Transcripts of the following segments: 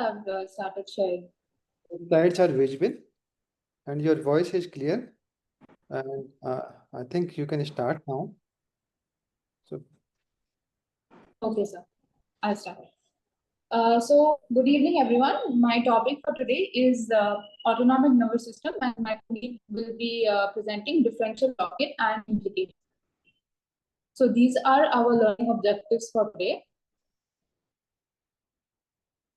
I've started sharing. Slides are visible and your voice is clear. And I think you can start now. So, Okay, sir. I'll start. So, good evening, everyone. My topic for today is autonomic nervous system, and my colleague will be presenting differential blockade and implications. So, these are our learning objectives for today.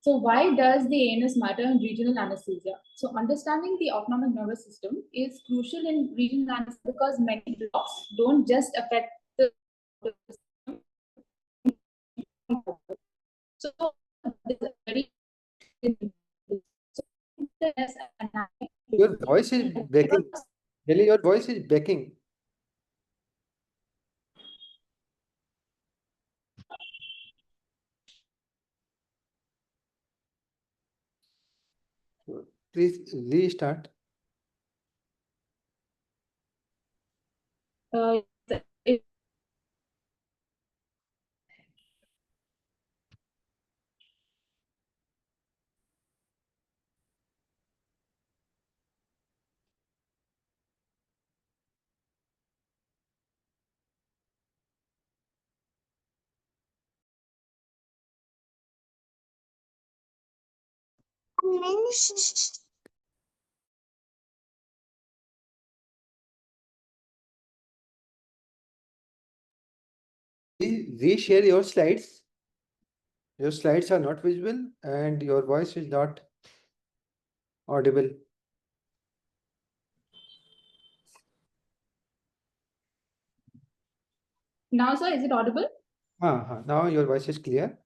So why does the ANS matter in regional anesthesia? So understanding the autonomic nervous system is crucial in regional anesthesia because many blocks don't just affect the system. So very your voice is breaking. Really, your voice is breaking. Please restart. Reshare your slides. Your slides are not visible and your voice is not audible. Now, sir, is it audible? Now your voice is clear.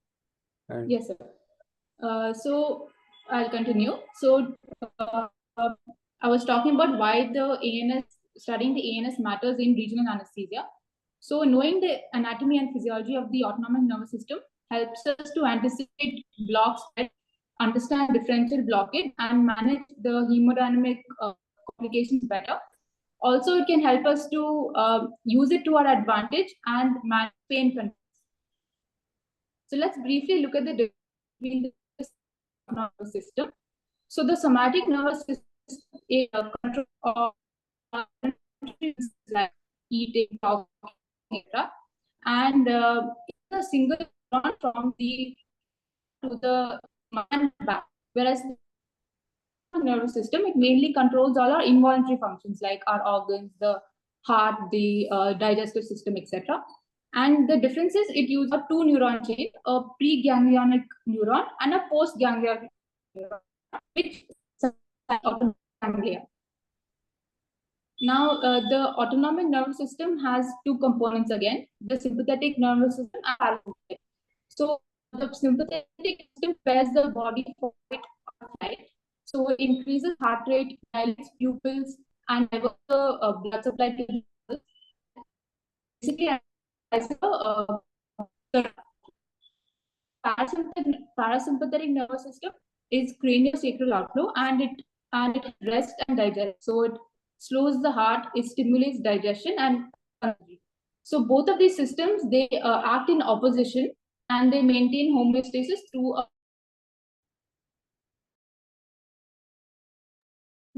And yes, sir. So I'll continue. So I was talking about why the ANS, studying the ANS matters in regional anesthesia. So knowing the anatomy and physiology of the autonomic nervous system helps us to anticipate blocks, understand differential blockade, and manage the hemodynamic complications better. Also, it can help us to use it to our advantage and manage pain controls. So let's briefly look at the difference between the nervous system. So the somatic nervous system is a control of like eating, talking, etc. And it's a single neuron from the to the mind back. Whereas the nervous system, it mainly controls all our involuntary functions like our organs, the heart, the digestive system, etc. And the difference is it uses a two neuron chain, a preganglionic neuron and a postganglionic neuron, which ganglia. Now, the autonomic nervous system has two components again, the sympathetic nervous system and parasympathetic. So, the sympathetic system prepares the body for fight or flight. So, it increases heart rate, dilates pupils, and diverts the blood supply to the muscles. Basically, the parasympathetic nervous system is craniosacral outflow, and it rests and digests. So it slows the heart, it stimulates digestion and energy. So both of these systems, they act in opposition and they maintain homeostasis through a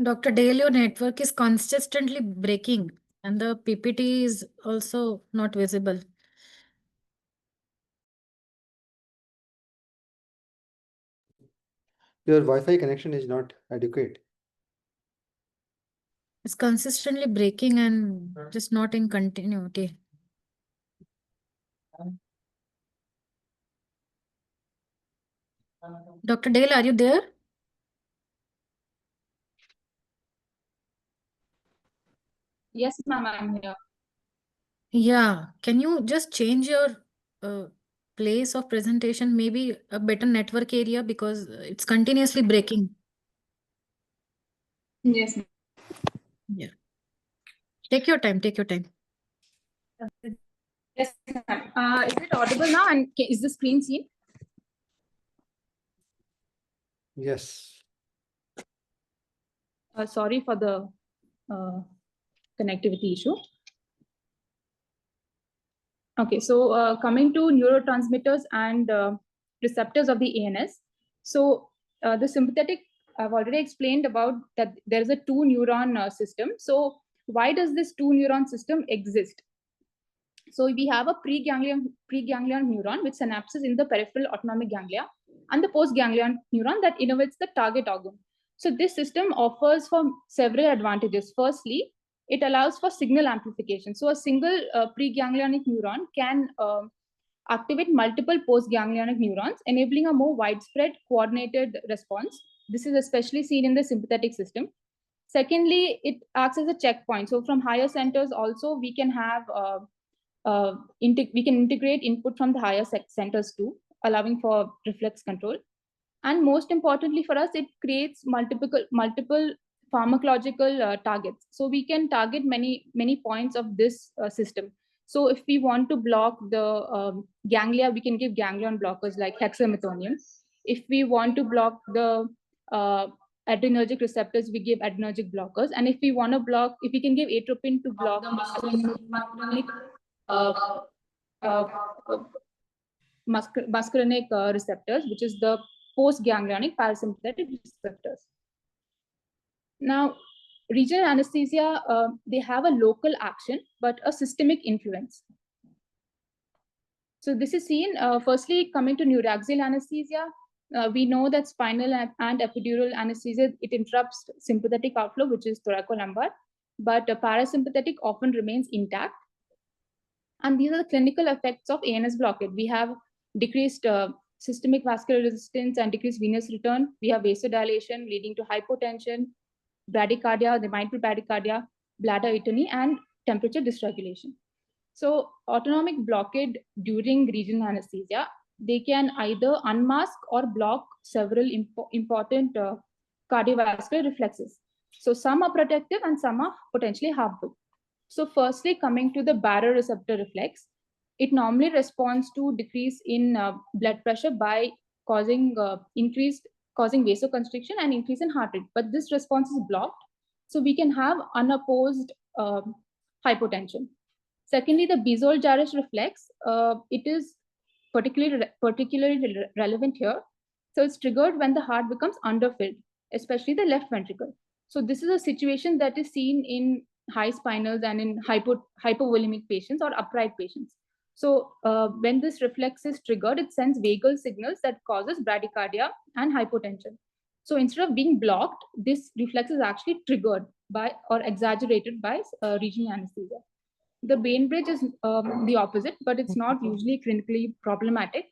Dr. Dale, your network is consistently breaking and the PPT is also not visible. your Wi-Fi connection is not adequate. It's consistently breaking and just not in continuity. Dr. Dale, are you there? Yes, ma'am, I'm here. Yeah, can you just change your place of presentation, maybe a better network area because it's continuously breaking. Yes, ma'am. Yeah. Take your time, take your time. Yes, ma'am. Is it audible now and is the screen seen? Yes. Sorry for the connectivity issue. Okay, so coming to neurotransmitters and receptors of the ANS. So the sympathetic, I've already explained about that there's a 2-neuron system. So why does this 2-neuron system exist? So we have a preganglion neuron which synapses in the peripheral autonomic ganglia, and the postganglion neuron that innervates the target organ. So this system offers for several advantages. Firstly, it allows for signal amplification. So a single preganglionic neuron can activate multiple postganglionic neurons, enabling a more widespread coordinated response. This is especially seen in the sympathetic system. Secondly, it acts as a checkpoint. So from higher centers also, we can have we can integrate input from the higher centers too, allowing for reflex control. And most importantly for us, it creates multiple pharmacological targets. So we can target many points of this system. So if we want to block the ganglia, we can give ganglion blockers like hexamethonium. If we want to block the adrenergic receptors, we give adrenergic blockers. And if we want to block, if we can give atropine to block the muscarinic receptors, which is the postganglionic parasympathetic receptors. Now, regional anesthesia, they have a local action, but a systemic influence. So this is seen, firstly, coming to neuraxial anesthesia. We know that spinal and epidural anesthesia, it interrupts sympathetic outflow, which is thoracolumbar, but parasympathetic often remains intact. And these are the clinical effects of ANS blockade. We have decreased systemic vascular resistance and decreased venous return. We have vasodilation leading to hypotension, bradycardia, the mitral bradycardia, bladder atony, and temperature dysregulation. So autonomic blockade during regional anesthesia, they can either unmask or block several important cardiovascular reflexes. So some are protective and some are potentially harmful. So firstly, coming to the baroreceptor reflex, it normally responds to decrease in blood pressure by causing vasoconstriction and increase in heart rate. But this response is blocked, so we can have unopposed hypotension. Secondly, the Bizel-Jarisch reflex, it is particularly relevant here. So it's triggered when the heart becomes underfilled, especially the left ventricle. So this is a situation that is seen in high spinals and in hypovolemic patients or upright patients. So when this reflex is triggered, it sends vagal signals that causes bradycardia and hypotension. So instead of being blocked, this reflex is actually triggered by or exaggerated by regional anesthesia. The Bain bridge is the opposite, but it's not usually clinically problematic.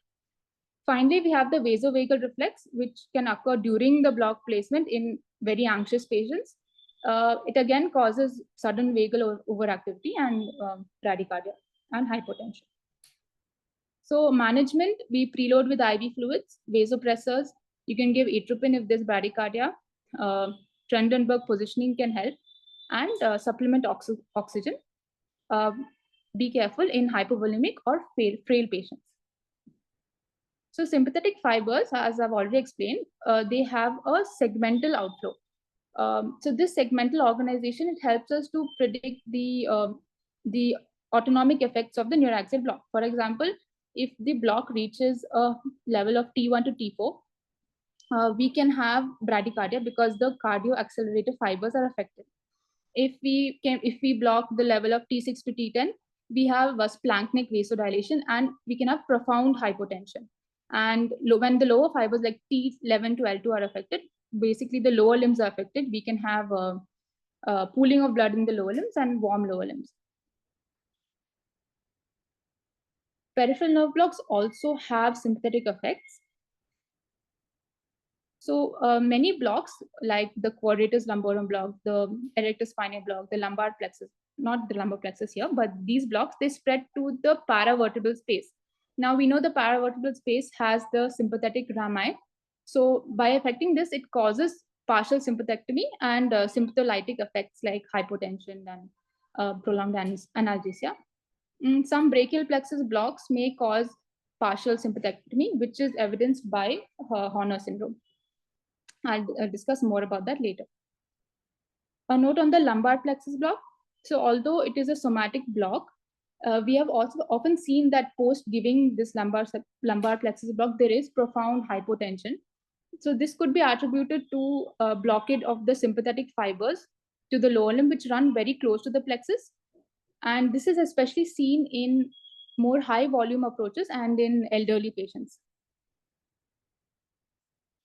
Finally, we have the vasovagal reflex, which can occur during the block placement in very anxious patients. It again causes sudden vagal overactivity and bradycardia and hypotension. So management, we preload with IV fluids, vasopressors. You can give atropine if there's bradycardia. Trendelenburg positioning can help, and supplement oxygen. Be careful in hypovolemic or frail patients. So sympathetic fibers, as I've already explained, they have a segmental outflow. So this segmental organization, it helps us to predict the autonomic effects of the neuraxial block. For example, if the block reaches a level of T1 to T4, we can have bradycardia because the cardio-accelerator fibers are affected. If we block the level of T6 to T10, we have a splanchnic vasodilation, and we can have profound hypotension. And when the lower fibers like T11 to L2 are affected, basically the lower limbs are affected, we can have a pooling of blood in the lower limbs and warm lower limbs. Peripheral nerve blocks also have sympathetic effects. So many blocks like the quadratus lumborum block, the erectus spinae block, the lumbar plexus, not the lumbar plexus here, but these blocks, they spread to the paravertebral space. Now we know the paravertebral space has the sympathetic rami. So by affecting this, it causes partial sympathectomy and sympatholytic effects like hypotension and prolonged analgesia. Some brachial plexus blocks may cause partial sympathectomy, which is evidenced by Horner syndrome. I'll discuss more about that later. A note on the lumbar plexus block. So although it is a somatic block, we have also often seen that post giving this lumbar plexus block, there is profound hypotension. So this could be attributed to blockade of the sympathetic fibers to the lower limb, which run very close to the plexus. And this is especially seen in more high volume approaches and in elderly patients.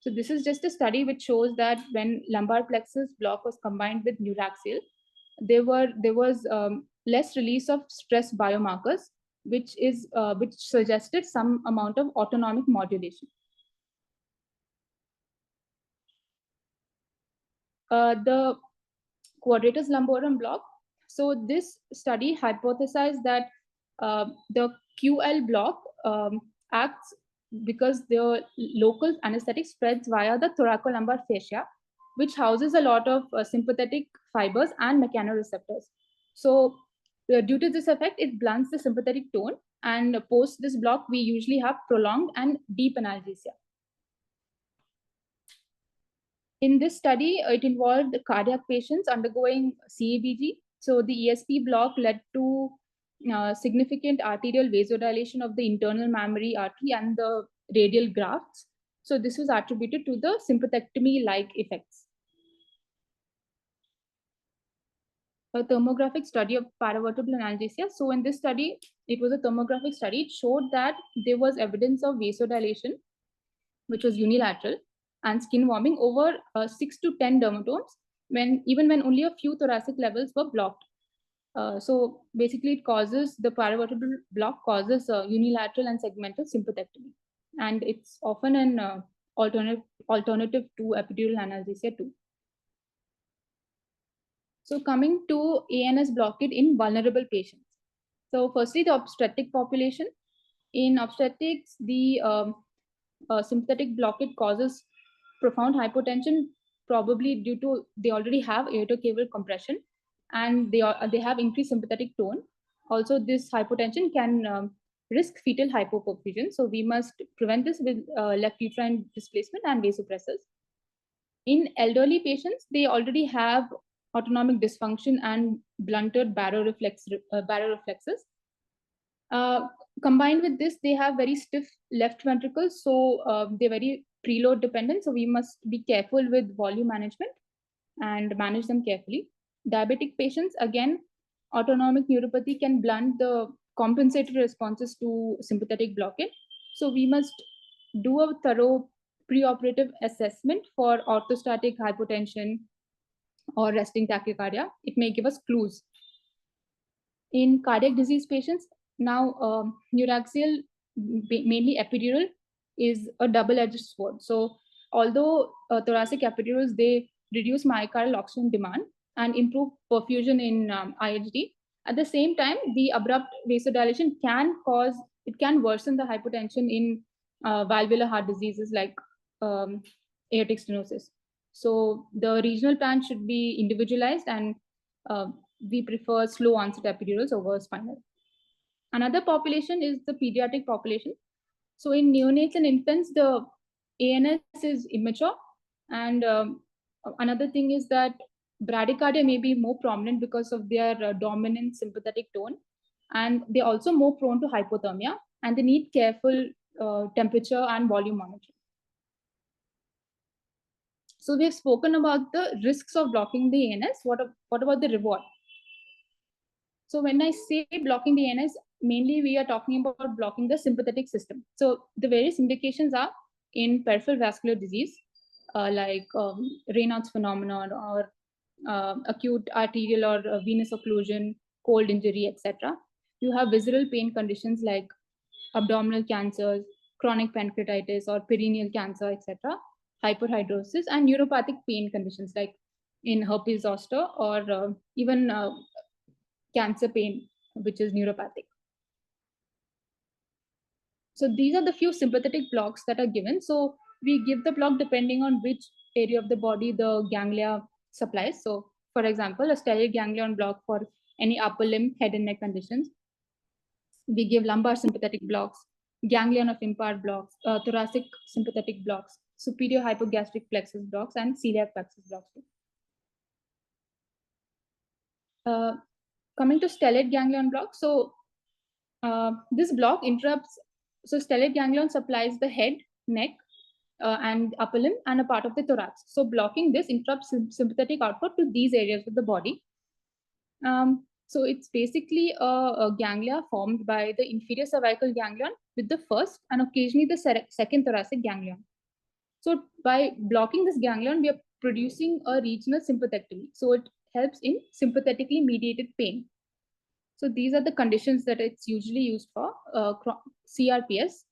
So this is just a study which shows that when lumbar plexus block was combined with neuraxial, there was less release of stress biomarkers, which suggested some amount of autonomic modulation. The quadratus lumborum block. So this study hypothesized that the QL block acts because the local anesthetic spreads via the thoracolumbar fascia, which houses a lot of sympathetic fibers and mechanoreceptors. So due to this effect, it blunts the sympathetic tone, and post this block, we usually have prolonged and deep analgesia. In this study, it involved cardiac patients undergoing CABG. So the ESP block led to significant arterial vasodilation of the internal mammary artery and the radial grafts. So this was attributed to the sympathectomy-like effects. A thermographic study of paravertebral analgesia. So in this study, it was a thermographic study. It showed that there was evidence of vasodilation, which was unilateral, and skin warming over 6 to 10 dermatomes, even when only a few thoracic levels were blocked. So basically, it causes the paravertebral block causes unilateral and segmental sympathectomy, and it's often an alternative to epidural analgesia too. So coming to ANS blockade in vulnerable patients. So firstly, the obstetric population. In obstetrics, the sympathetic blockade causes profound hypotension, probably due to they already have aortocaval compression, and they have increased sympathetic tone. Also, this hypotension can risk fetal hypoperfusion. So we must prevent this with left uterine displacement and vasopressors. In elderly patients, they already have autonomic dysfunction and blunted baroreflexes. Combined with this, they have very stiff left ventricles, so they're very preload dependent. So we must be careful with volume management and manage them carefully. Diabetic patients, again, autonomic neuropathy can blunt the compensatory responses to sympathetic blockade. So we must do a thorough preoperative assessment for orthostatic hypotension or resting tachycardia. It may give us clues. In cardiac disease patients, now neuraxial, mainly epidural, is a double-edged sword. So although thoracic epidurals, they reduce myocardial oxygen demand and improve perfusion in IHD. At the same time, the abrupt vasodilation can worsen the hypotension in valvular heart diseases like aortic stenosis. So the regional plan should be individualized, and we prefer slow onset epidurals over spinal. Another population is the pediatric population. So in neonates and infants, the ANS is immature. And another thing is that bradycardia may be more prominent because of their dominant sympathetic tone. And they're also more prone to hypothermia, and they need careful temperature and volume monitoring. So we have spoken about the risks of blocking the ANS. What about the reward? So when I say blocking the ANS, mainly we are talking about blocking the sympathetic system. So the various indications are in peripheral vascular disease, like Raynaud's phenomenon, or acute arterial or venous occlusion, cold injury, etc. You have visceral pain conditions like abdominal cancers, chronic pancreatitis, or perineal cancer, etc. Hyperhidrosis, and neuropathic pain conditions like in herpes zoster, or even cancer pain, which is neuropathic. So these are the few sympathetic blocks that are given. So we give the block depending on which area of the body the ganglia supplies. So for example, a stellate ganglion block for any upper limb, head and neck conditions. We give lumbar sympathetic blocks, ganglion of impart blocks, thoracic sympathetic blocks, superior hypogastric plexus blocks, and celiac plexus blocks. Coming to stellate ganglion block, so this block interrupts. So stellate ganglion supplies the head, neck, and upper limb and a part of the thorax. So blocking this interrupts sympathetic output to these areas of the body. So it's basically a ganglia formed by the inferior cervical ganglion with the first and occasionally the second thoracic ganglion. So by blocking this ganglion, we are producing a regional sympathectomy. So it helps in sympathetically mediated pain. So these are the conditions that it's usually used for: CRPS,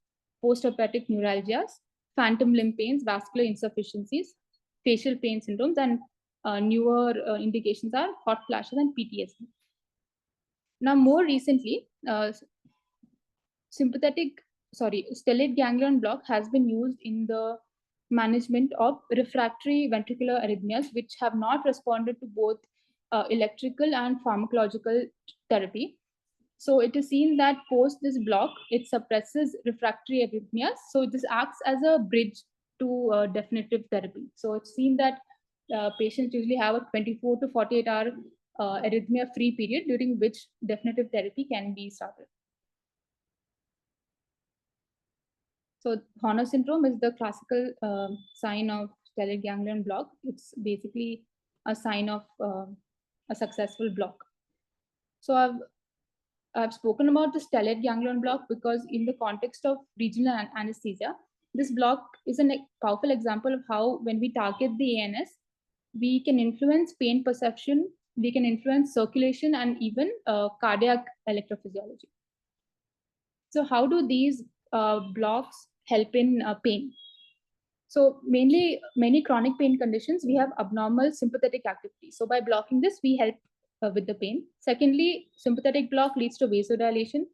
postherpetic neuralgias, phantom limb pains, vascular insufficiencies, facial pain syndromes, and newer indications are hot flashes and PTSD. Now, more recently, stellate ganglion block has been used in the management of refractory ventricular arrhythmias, which have not responded to both electrical and pharmacological therapy. So it is seen that post this block, it suppresses refractory arrhythmias. So this acts as a bridge to definitive therapy. So it's seen that patients usually have a 24 to 48 hour arrhythmia-free period during which definitive therapy can be started. So Horner syndrome is the classical sign of stellate ganglion block. It's basically a sign of a successful block. So I've spoken about the stellate ganglion block because in the context of regional anesthesia, this block is a powerful example of how when we target the ANS, we can influence pain perception, we can influence circulation and even cardiac electrophysiology. So how do these blocks help in pain? So mainly many chronic pain conditions, we have abnormal sympathetic activity. So by blocking this, we help with the pain. Secondly, sympathetic block leads to vasodilation,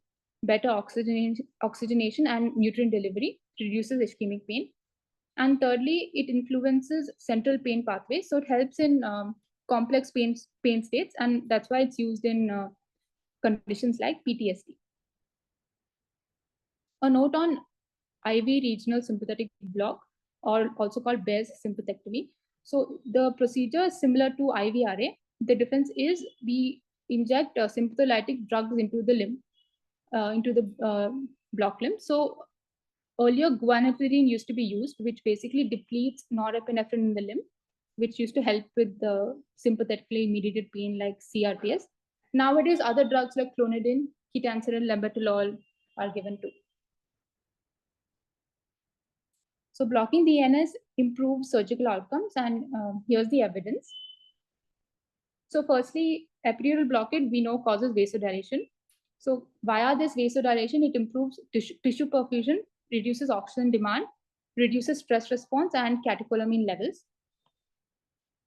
better oxygenation and nutrient delivery, reduces ischemic pain. And thirdly, it influences central pain pathways. So it helps in complex pain states, and that's why it's used in conditions like PTSD. A note on IV regional sympathetic block, or also called Behr's sympathectomy. So the procedure is similar to IVRA. The difference is we inject sympatholytic drugs into the limb, into the block limb. So earlier guanfacine used to be used, which basically depletes norepinephrine in the limb, which used to help with the sympathetically mediated pain like CRPS. Nowadays, other drugs like clonidine, ketanserin, labetalol are given too. So blocking the ANS improves surgical outcomes, and here's the evidence. So firstly, epidural blockade we know causes vasodilation. So via this vasodilation, it improves tissue perfusion, reduces oxygen demand, reduces stress response and catecholamine levels.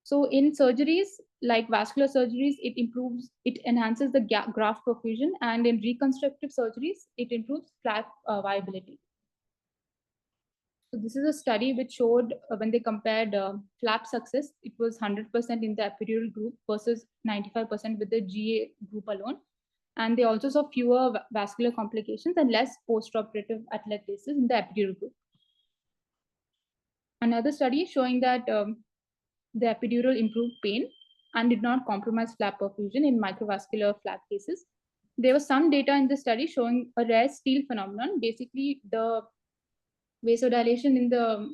So in surgeries like vascular surgeries, it enhances the graft perfusion, and in reconstructive surgeries, it improves flap viability. So this is a study which showed when they compared flap success, it was 100% in the epidural group versus 95% with the GA group alone. And they also saw fewer vascular complications and less postoperative atelectasis in the epidural group. Another study showing that the epidural improved pain and did not compromise flap perfusion in microvascular flap cases. There was some data in the study showing a rare steal phenomenon. Basically, the vasodilation in the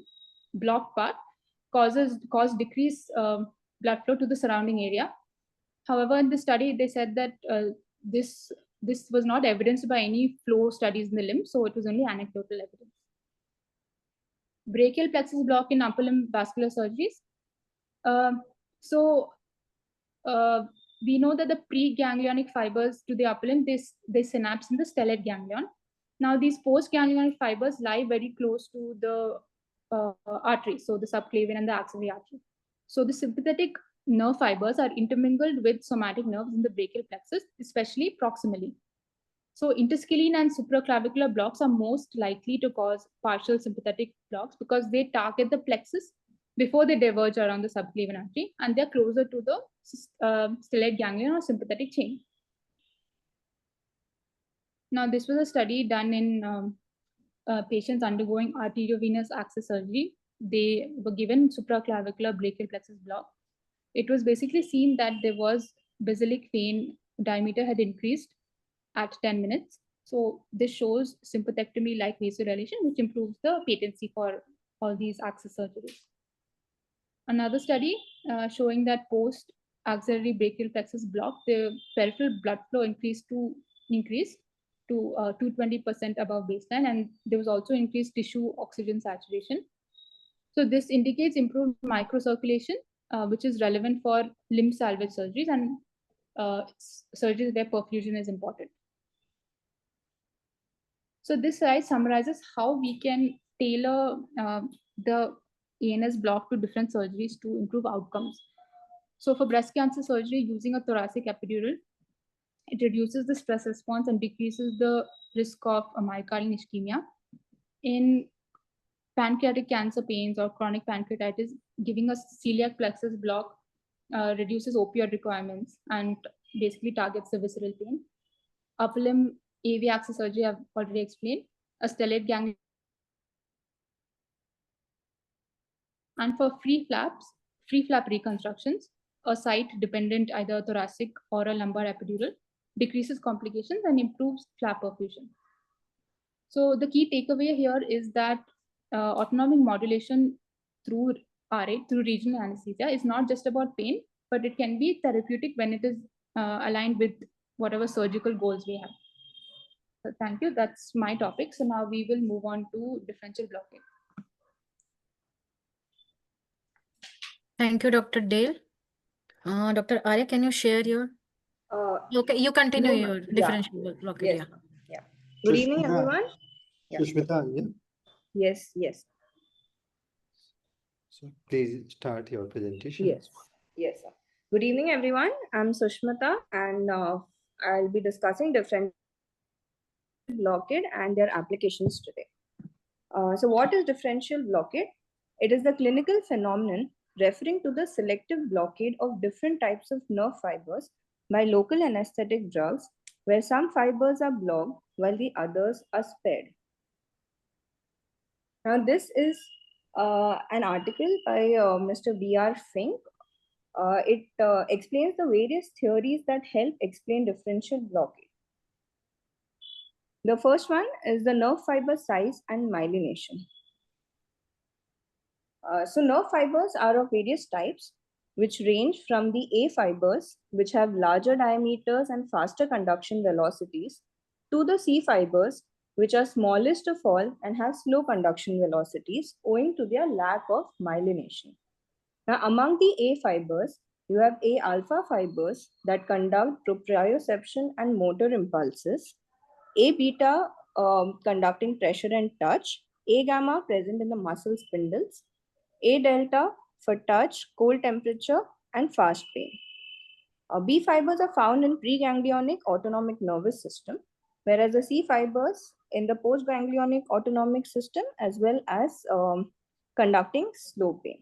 block part caused decreased blood flow to the surrounding area. However, in the study, they said that this was not evidenced by any flow studies in the limb, so it was only anecdotal evidence. Brachial plexus block in upper limb vascular surgeries. We know that the preganglionic fibers to the upper limb, they synapse in the stellate ganglion. Now, these postganglionic fibers lie very close to the artery, so the subclavian and the axillary artery. So the sympathetic nerve fibers are intermingled with somatic nerves in the brachial plexus, especially proximally. So interscalene and supraclavicular blocks are most likely to cause partial sympathetic blocks because they target the plexus before they diverge around the subclavian artery, and they're closer to the stellate ganglion or sympathetic chain. Now, this was a study done in patients undergoing arteriovenous access surgery. They were given supraclavicular brachial plexus block. It was basically seen that there was basilic vein diameter had increased at 10 minutes. So this shows sympathectomy like vasodilation, which improves the patency for all these access surgeries. Another study showing that post axillary brachial plexus block, the peripheral blood flow increased to 220% above baseline, and there was also increased tissue oxygen saturation. So this indicates improved microcirculation, which is relevant for limb salvage surgeries and surgeries where perfusion is important. So this slide summarizes how we can tailor the ANS block to different surgeries to improve outcomes. So for breast cancer surgery, using a thoracic epidural, it reduces the stress response and decreases the risk of myocardial ischemia. In pancreatic cancer pains or chronic pancreatitis, giving a celiac plexus block reduces opioid requirements and basically targets the visceral pain. Upper limb AV access surgery, I've already explained. A stellate ganglion. And for free flap reconstructions, a site-dependent either thoracic or a lumbar epidural decreases complications and improves flap perfusion. So the key takeaway here is that autonomic modulation through RA, through regional anesthesia, is not just about pain, but it can be therapeutic when it is aligned with whatever surgical goals we have. So thank you. That's my topic. So now we will move on to differential blockade. Thank you, Dr. Dale. Dr. Arya, can you share your? Okay, you continue your differential blockade. Yes. Yeah. Good evening, everyone. Sushmita, yeah. Yes. So please start your presentation. Yes, sir. Good evening, everyone. I'm Sushmita, and I'll be discussing differential blockade and their applications today. So what is differential blockade? It is the clinical phenomenon referring to the selective blockade of different types of nerve fibers by local anesthetic drugs, where some fibers are blocked while the others are spared. Now, this is an article by Mr. B.R. Fink. It explains the various theories that help explain differential blockade. The first one is the nerve fiber size and myelination. So nerve fibers are of various types, which range from the A fibers, which have larger diameters and faster conduction velocities, to the C fibers, which are smallest of all and have slow conduction velocities owing to their lack of myelination. Now, among the A fibers, you have A alpha fibers that conduct proprioception and motor impulses, A beta conducting pressure and touch, A gamma present in the muscle spindles, A delta for touch, cold temperature, and fast pain. B fibers are found in preganglionic autonomic nervous system, whereas the C fibers in the postganglionic autonomic system, as well as conducting slow pain.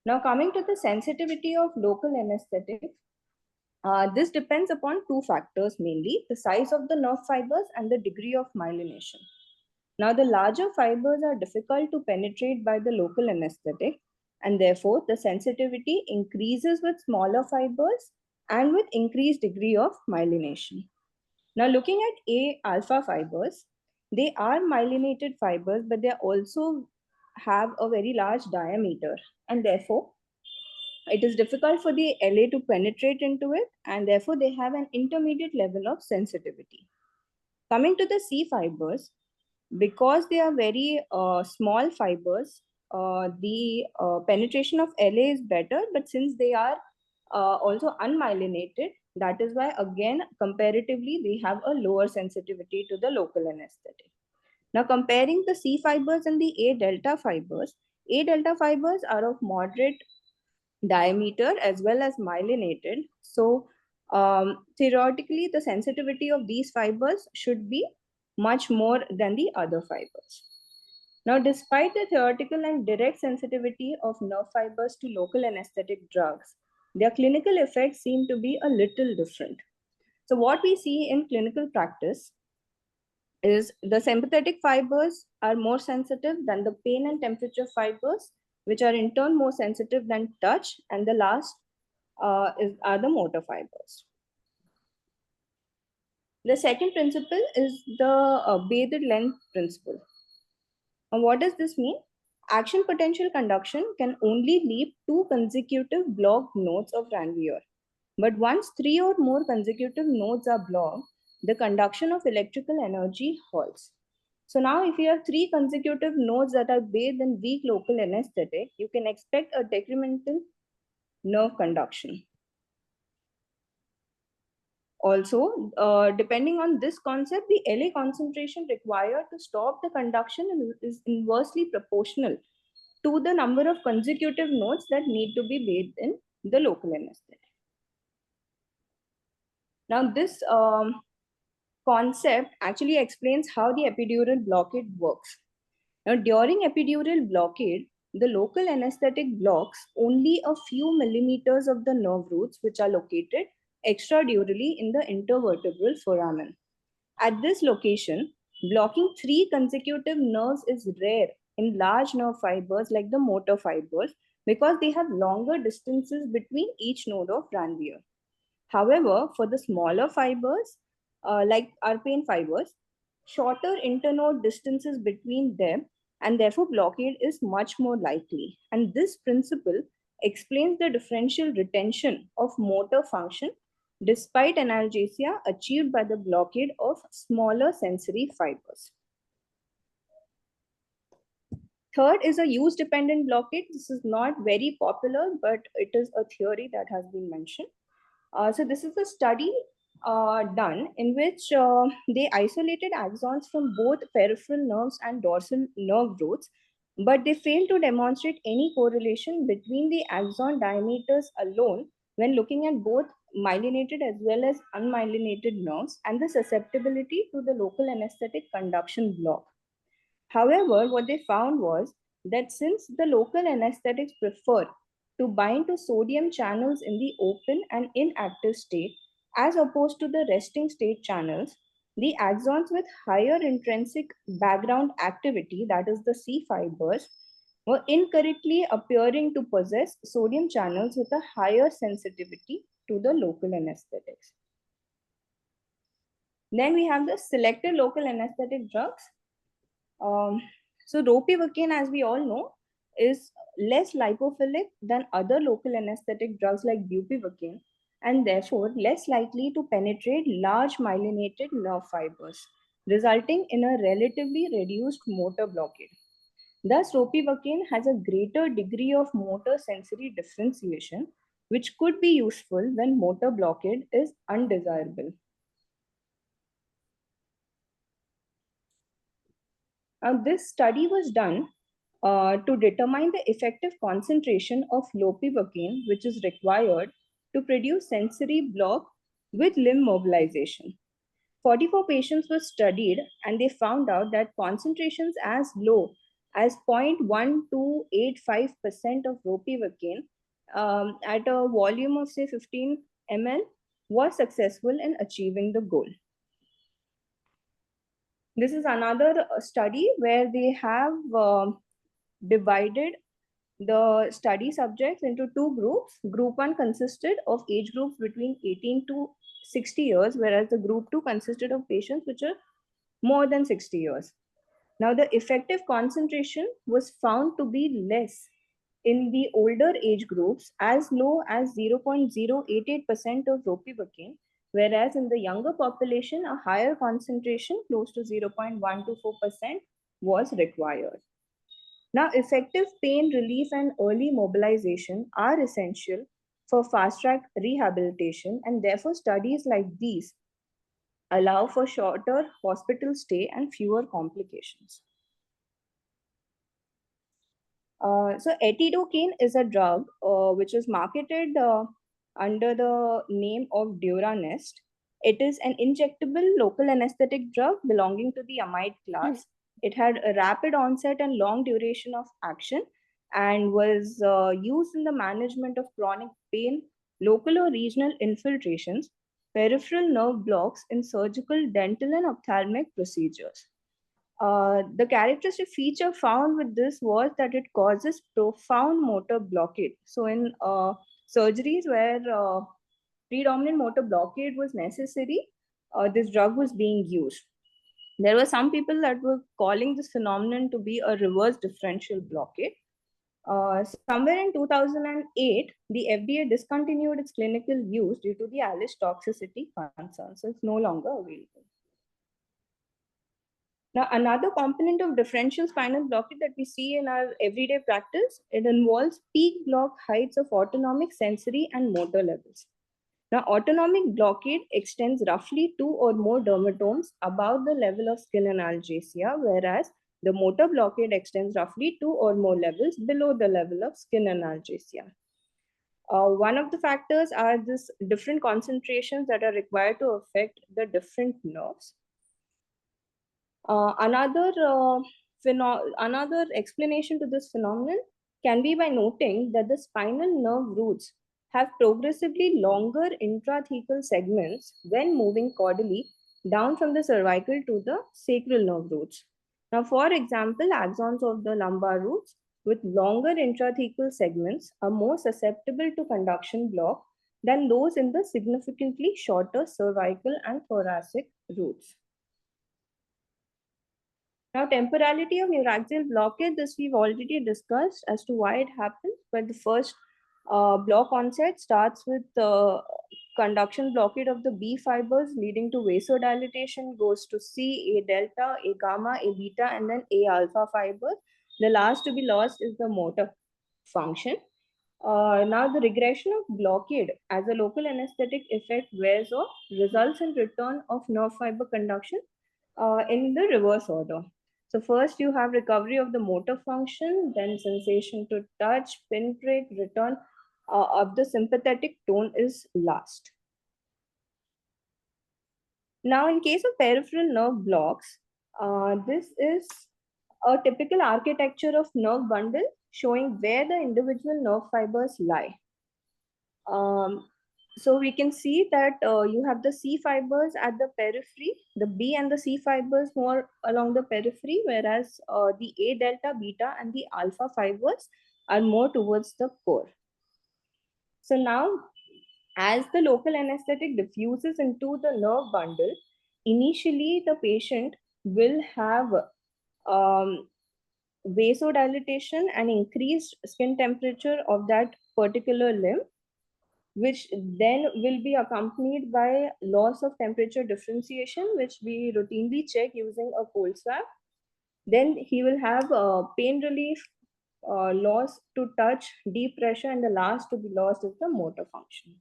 Now, coming to the sensitivity of local anesthetic, this depends upon two factors mainly: the size of the nerve fibers and the degree of myelination. Now, the larger fibers are difficult to penetrate by the local anesthetic, and therefore the sensitivity increases with smaller fibers and with increased degree of myelination. Now, looking at A alpha fibers, they are myelinated fibers, but they also have a very large diameter, and therefore it is difficult for the LA to penetrate into it, and therefore they have an intermediate level of sensitivity. Coming to the C fibers, because they are very small fibers, the penetration of LA is better, but since they are also unmyelinated, that is why again comparatively they have a lower sensitivity to the local anesthetic. Now, comparing the C fibers and the A delta fibers are of moderate diameter as well as myelinated. So theoretically, the sensitivity of these fibers should be much more than the other fibers. Now, despite the theoretical and direct sensitivity of nerve fibers to local anesthetic drugs, their clinical effects seem to be a little different. So what we see in clinical practice is the sympathetic fibers are more sensitive than the pain and temperature fibers, which are in turn more sensitive than touch, and the last are the motor fibers. The second principle is the bathed length principle. And what does this mean? Action potential conduction can only leave 2 consecutive blocked nodes of Ranvier. But once 3 or more consecutive nodes are blocked, the conduction of electrical energy halts. So now if you have 3 consecutive nodes that are bathed in weak local anesthetic, you can expect a decremental nerve conduction. Also, depending on this concept, the LA concentration required to stop the conduction is inversely proportional to the number of consecutive nodes that need to be bathed in the local anesthetic. Now, this concept actually explains how the epidural blockade works. Now, during epidural blockade, the local anesthetic blocks only a few millimeters of the nerve roots which are located extradurally in the intervertebral foramen. At this location, blocking 3 consecutive nerves is rare in large nerve fibers like the motor fibers because they have longer distances between each node of Ranvier. However, for the smaller fibers, like our pain fibers, shorter internode distances between them, and therefore blockade is much more likely. And this principle explains the differential retention of motor function despite analgesia achieved by the blockade of smaller sensory fibers. Third is a use-dependent blockade. This is not very popular, but it is a theory that has been mentioned. So this is a study done in which they isolated axons from both peripheral nerves and dorsal nerve roots, but they failed to demonstrate any correlation between the axon diameters alone when looking at both myelinated as well as unmyelinated nerves and the susceptibility to the local anesthetic conduction block. However, what they found was that since the local anesthetics prefer to bind to sodium channels in the open and inactive state, as opposed to the resting state channels, the axons with higher intrinsic background activity, that is the C fibers, were incorrectly appearing to possess sodium channels with a higher sensitivity to the local anesthetics. Then we have the selected local anesthetic drugs. So ropivacaine, as we all know, is less lipophilic than other local anesthetic drugs like bupivacaine, and therefore less likely to penetrate large myelinated nerve fibers, resulting in a relatively reduced motor blockade. Thus, ropivacaine has a greater degree of motor sensory differentiation, which could be useful when motor blockade is undesirable. Now, this study was done to determine the effective concentration of lopivacaine, which is required to produce sensory block with limb mobilization. 44 patients were studied and they found out that concentrations as low as 0.1285% of ropivacaine at a volume of say 15 ml was successful in achieving the goal. This is another study where they have divided the study subjects into 2 groups. Group 1 consisted of age groups between 18 to 60 years, whereas the group 2 consisted of patients which are more than 60 years. Now, the effective concentration was found to be less in the older age groups, as low as 0.088% of ropivacaine, whereas in the younger population, a higher concentration, close to 0.124%, was required. Now, effective pain relief and early mobilization are essential for fast-track rehabilitation, and therefore studies like these allow for shorter hospital stay and fewer complications. So etidocaine is a drug which is marketed under the name of Duranest. It is an injectable local anesthetic drug belonging to the amide class. It had a rapid onset and long duration of action and was used in the management of chronic pain, local or regional infiltrations, peripheral nerve blocks in surgical, dental, and ophthalmic procedures. The characteristic feature found with this was that it causes profound motor blockade. So in surgeries where predominant motor blockade was necessary, this drug was being used. There were some people that were calling this phenomenon to be a reverse differential blockade. Somewhere in 2008, the FDA discontinued its clinical use due to the ALIS toxicity concerns, so it's no longer available. Now, another component of differential spinal blockade that we see in our everyday practice, it involves peak block heights of autonomic, sensory, and motor levels. Now, autonomic blockade extends roughly 2 or more dermatomes above the level of skin analgesia, whereas the motor blockade extends roughly 2 or more levels below the level of skin analgesia. One of the factors are this different concentrations that are required to affect the different nerves. Another explanation to this phenomenon can be by noting that the spinal nerve roots have progressively longer intrathecal segments when moving caudally down from the cervical to the sacral nerve roots. Now, for example, axons of the lumbar roots with longer intrathecal segments are more susceptible to conduction block than those in the significantly shorter cervical and thoracic roots. Now, temporality of neuraxial blockade, this we've already discussed as to why it happens, but the first block onset starts with conduction blockade of the B fibers leading to vasodilatation, goes to C, A delta, A gamma, A beta, and then A alpha fiber. The last to be lost is the motor function. Now, the regression of blockade as a local anesthetic effect wears off results in return of nerve fiber conduction in the reverse order. So first you have recovery of the motor function, then sensation to touch, pinprick, return of the sympathetic tone is last. Now, in case of peripheral nerve blocks, this is a typical architecture of nerve bundle showing where the individual nerve fibers lie. So we can see that you have the C fibers at the periphery, the B and the C fibers more along the periphery, whereas the A delta, beta, and the alpha fibers are more towards the core. So now, as the local anesthetic diffuses into the nerve bundle, initially the patient will have vasodilatation and increased skin temperature of that particular limb, which then will be accompanied by loss of temperature differentiation, which we routinely check using a cold swab. Then he will have pain relief, loss to touch, deep pressure, and the last to be lost is the motor function.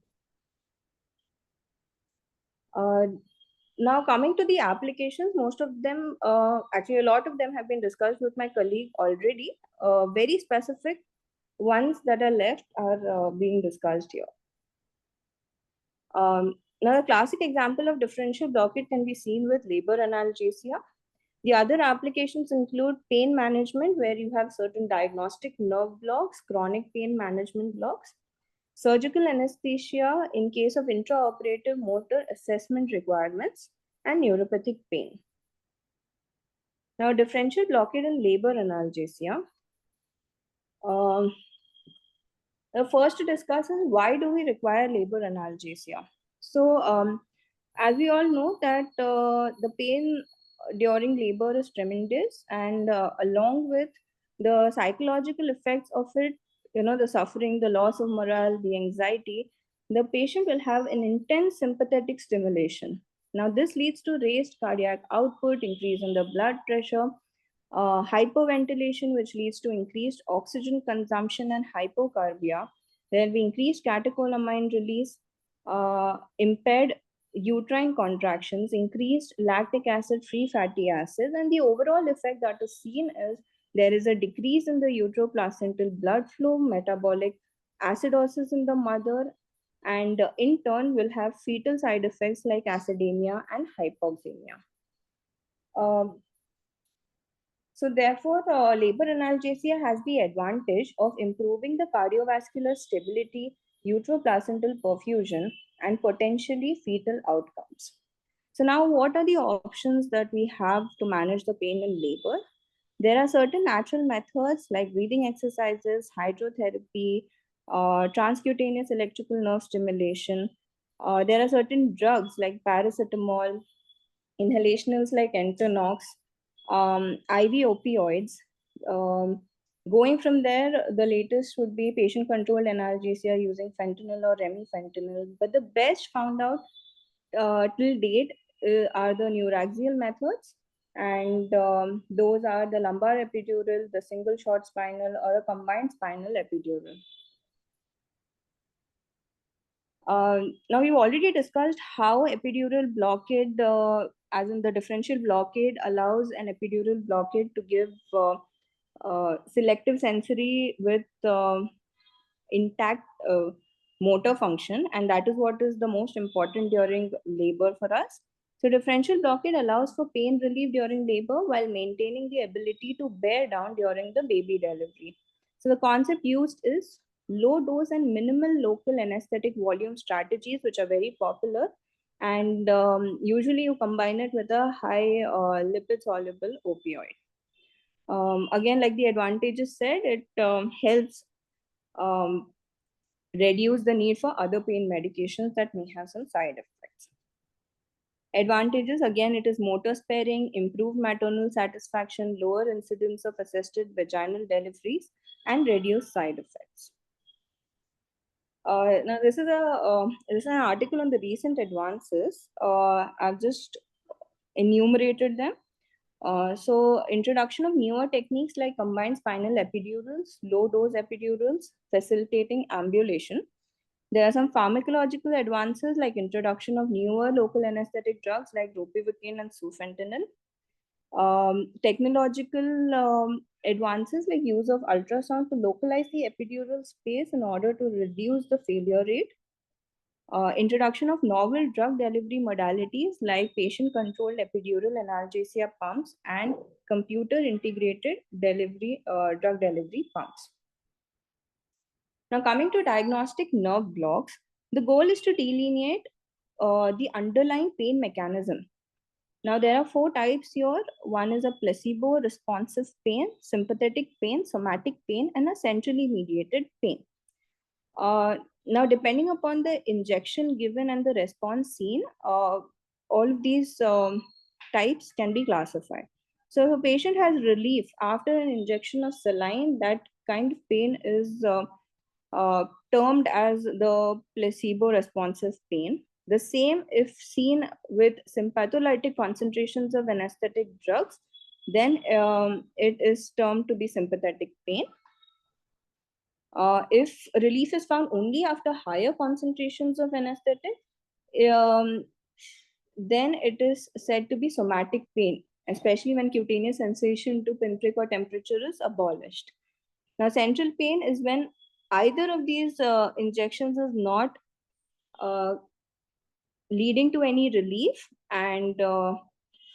Now coming to the applications, most of them, actually a lot of them have been discussed with my colleague already. Very specific ones that are left are being discussed here. Now, a classic example of differential blockade can be seen with labor analgesia. The other applications include pain management, where you have certain diagnostic nerve blocks, chronic pain management blocks, surgical anesthesia in case of intraoperative motor assessment requirements, and neuropathic pain. Now, differential blockade in labor analgesia. The first to discuss is why do we require labor analgesia? So, as we all know that the pain during labor is tremendous, and along with the psychological effects of it, the suffering, the loss of morale, the anxiety, the patient will have an intense sympathetic stimulation. Now, this leads to raised cardiac output, increase in the blood pressure, hyperventilation, which leads to increased oxygen consumption and hypocarbia. There will be increased catecholamine release, impaired uterine contractions, increased lactic acid free fatty acids, and the overall effect that is seen is there is a decrease in the uteroplacental blood flow, metabolic acidosis in the mother, and in turn will have fetal side effects like acidemia and hypoxemia. So therefore, labor analgesia has the advantage of improving the cardiovascular stability, uteroplacental perfusion, and potentially fetal outcomes. So now, what are the options that we have to manage the pain in labor? There are certain natural methods like breathing exercises, hydrotherapy, transcutaneous electrical nerve stimulation. There are certain drugs like paracetamol, inhalationals like Entonox, IV opioids. Going from there, the latest would be patient-controlled analgesia using fentanyl or remifentanil. But the best found out till date are the neuraxial methods, and those are the lumbar epidural, the single short spinal, or a combined spinal epidural. Now we've already discussed how epidural blockade, as in the differential blockade, allows an epidural blockade to give selective sensory with intact motor function, and that is what is the most important during labor for us. So differential blockade allows for pain relief during labor while maintaining the ability to bear down during the baby delivery. So the concept used is low dose and minimal local anesthetic volume strategies, which are very popular, and usually you combine it with a high lipid soluble opioid. Again, like the advantages said, it helps reduce the need for other pain medications that may have some side effects. Advantages, again, it is motor sparing, improved maternal satisfaction, lower incidence of assisted vaginal deliveries, and reduced side effects. Now, this is an article on the recent advances. I've just enumerated them. So introduction of newer techniques like combined spinal epidurals, low dose epidurals, facilitating ambulation. There are some pharmacological advances like introduction of newer local anesthetic drugs like ropivacaine and sufentanil. Technological advances like use of ultrasound to localize the epidural space in order to reduce the failure rate. Introduction of novel drug delivery modalities like patient-controlled epidural analgesia pumps and computer-integrated drug delivery pumps. Now, coming to diagnostic nerve blocks, the goal is to delineate the underlying pain mechanism. Now, there are 4 types here. One is a placebo-responsive pain, sympathetic pain, somatic pain, and a centrally mediated pain. Now, depending upon the injection given and the response seen, all of these types can be classified. So, if a patient has relief after an injection of saline, that kind of pain is termed as the placebo-responsive pain. The same if seen with sympatholytic concentrations of anesthetic drugs, then it is termed to be sympathetic pain. If relief is found only after higher concentrations of anesthetic, then it is said to be somatic pain, especially when cutaneous sensation to pinprick or temperature is abolished. Now, central pain is when either of these injections is not leading to any relief, and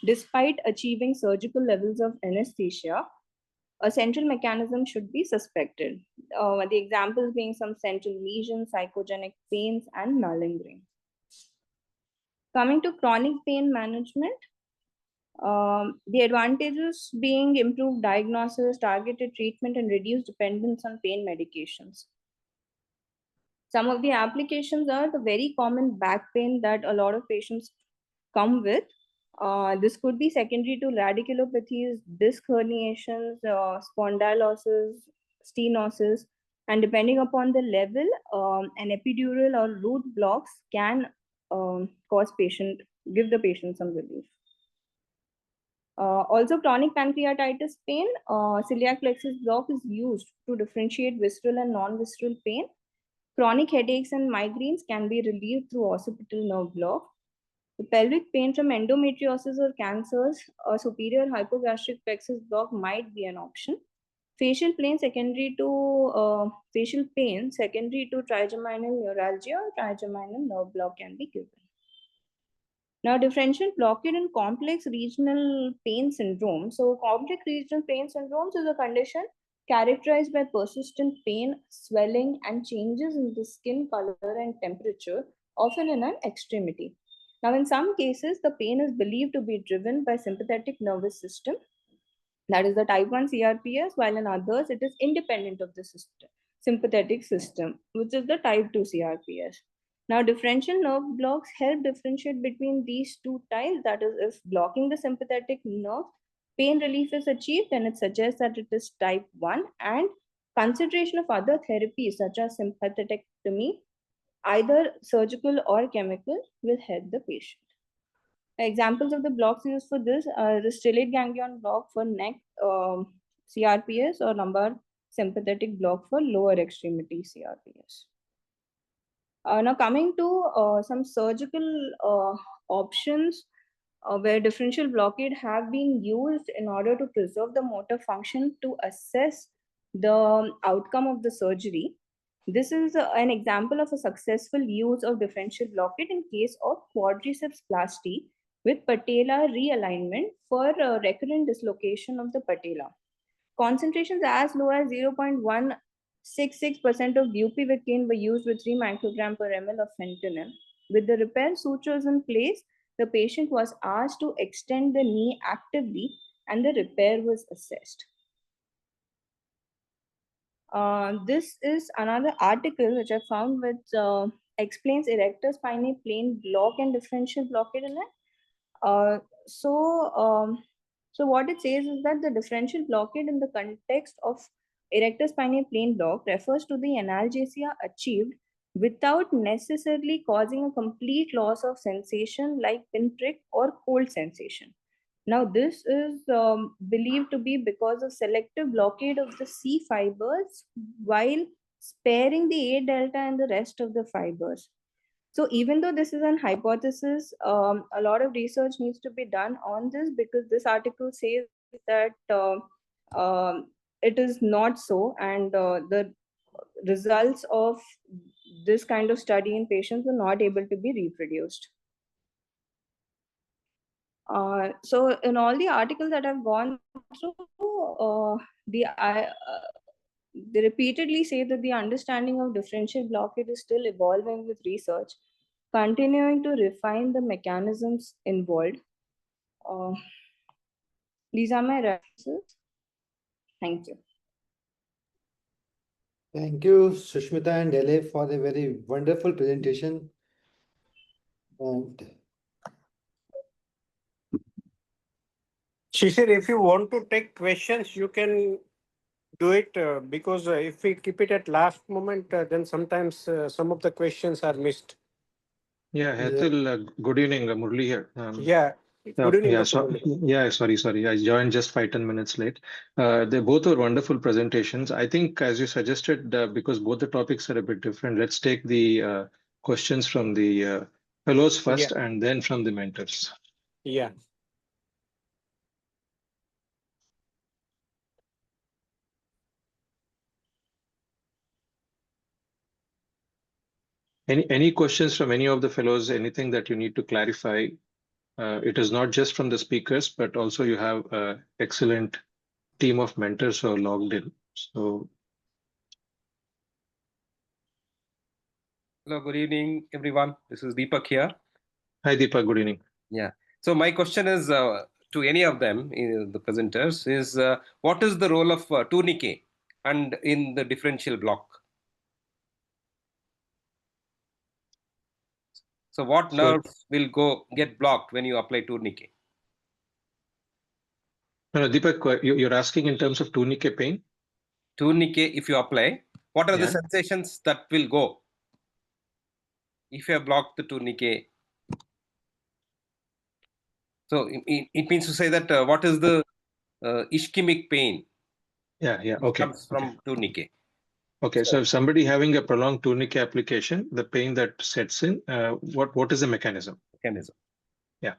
despite achieving surgical levels of anesthesia, a central mechanism should be suspected. The examples being some central lesions, psychogenic pains, and malingering. Coming to chronic pain management, the advantages being improved diagnosis, targeted treatment, and reduced dependence on pain medications. Some of the applications are the very common back pain that a lot of patients come with. This could be secondary to radiculopathies, disc herniations, spondylosis, stenosis, and depending upon the level, an epidural or root blocks can give the patient some relief. Also, chronic pancreatitis pain, celiac plexus block is used to differentiate visceral and non-visceral pain. Chronic headaches and migraines can be relieved through occipital nerve block. The pelvic pain from endometriosis or cancers, a superior hypogastric plexus block might be an option. Facial pain secondary to trigeminal neuralgia or trigeminal nerve block can be given. Now, differential blockade in complex regional pain syndrome. So, complex regional pain syndromes is a condition characterized by persistent pain, swelling, and changes in the skin color and temperature, often in an extremity. Now, in some cases, the pain is believed to be driven by sympathetic nervous system, that is the type 1 CRPS, while in others, it is independent of the sympathetic system, which is the type 2 CRPS. Now, differential nerve blocks help differentiate between these two types. That is, if blocking the sympathetic nerve, pain relief is achieved, and it suggests that it is type 1, and consideration of other therapies such as sympathectomy, either surgical or chemical, will help the patient. Examples of the blocks used for this are the stellate ganglion block for neck CRPS, or lumbar sympathetic block for lower extremity CRPS. Now coming to some surgical options where differential blockade have been used in order to preserve the motor function to assess the outcome of the surgery. This is an example of a successful use of differential blockade in case of quadriceps plasty with patella realignment for recurrent dislocation of the patella. Concentrations as low as 0.166% of bupivacaine were used with 3 microgram per ml of fentanyl. With the repair sutures in place, the patient was asked to extend the knee actively and the repair was assessed. This is another article which I found which explains erector spinae plane block and differential blockade in it. So what it says is that the differential blockade in the context of erector spinae plane block refers to the analgesia achieved without necessarily causing a complete loss of sensation like pinprick or cold sensation. Now, this is believed to be because of selective blockade of the C fibers while sparing the A delta and the rest of the fibers. So even though this is an hypothesis, a lot of research needs to be done on this, because this article says that it is not so, and the results of this kind of study in patients are not able to be reproduced. So in all the articles that I've gone through, they repeatedly say that the understanding of differential blockade is still evolving with research, continuing to refine the mechanisms involved. These are my references. Thank you. Thank you, Sushmita and LA, for a very wonderful presentation. And Shishir, if you want to take questions, you can do it because if we keep it at last moment, then sometimes some of the questions are missed. Yeah, Hetal, good evening, Murli here. Yeah. Good evening, yeah, Dr. Murli. sorry. I joined just 5-10 minutes late. They both were wonderful presentations. I think, as you suggested, because both the topics are a bit different, let's take the questions from the fellows first and then from the mentors. Yeah. Any questions from any of the fellows, anything that you need to clarify? It is not just from the speakers, but also you have an excellent team of mentors who are logged in. So, hello, good evening, everyone. This is Deepak here. Hi, Deepak. Good evening. Yeah. So my question is to any of them, the presenters, is what is the role of tourniquet and in the differential block? So what nerves will get blocked when you apply tourniquet? No, Deepak, you're asking in terms of tourniquet pain? Tourniquet, if you apply, what are the sensations that will go if you have blocked the tourniquet? So it means to say that what is the ischemic pain? Yeah, okay. Comes from tourniquet. Okay, so if somebody having a prolonged tourniquet application, the pain that sets in, what is the mechanism? Yeah.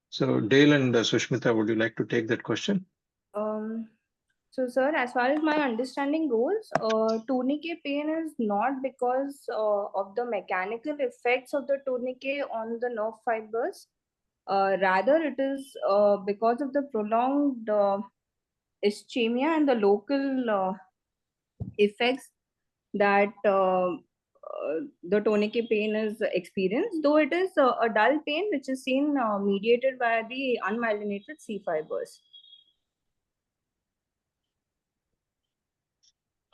So Dale and Sushmita, would you like to take that question? So, sir, as far as my understanding goes, tourniquet pain is not because of the mechanical effects of the tourniquet on the nerve fibers. Rather, it is because of the prolonged ischemia and the local effects that the tourniquet pain is experienced, though it is a dull pain which is seen mediated by the unmyelinated C fibers.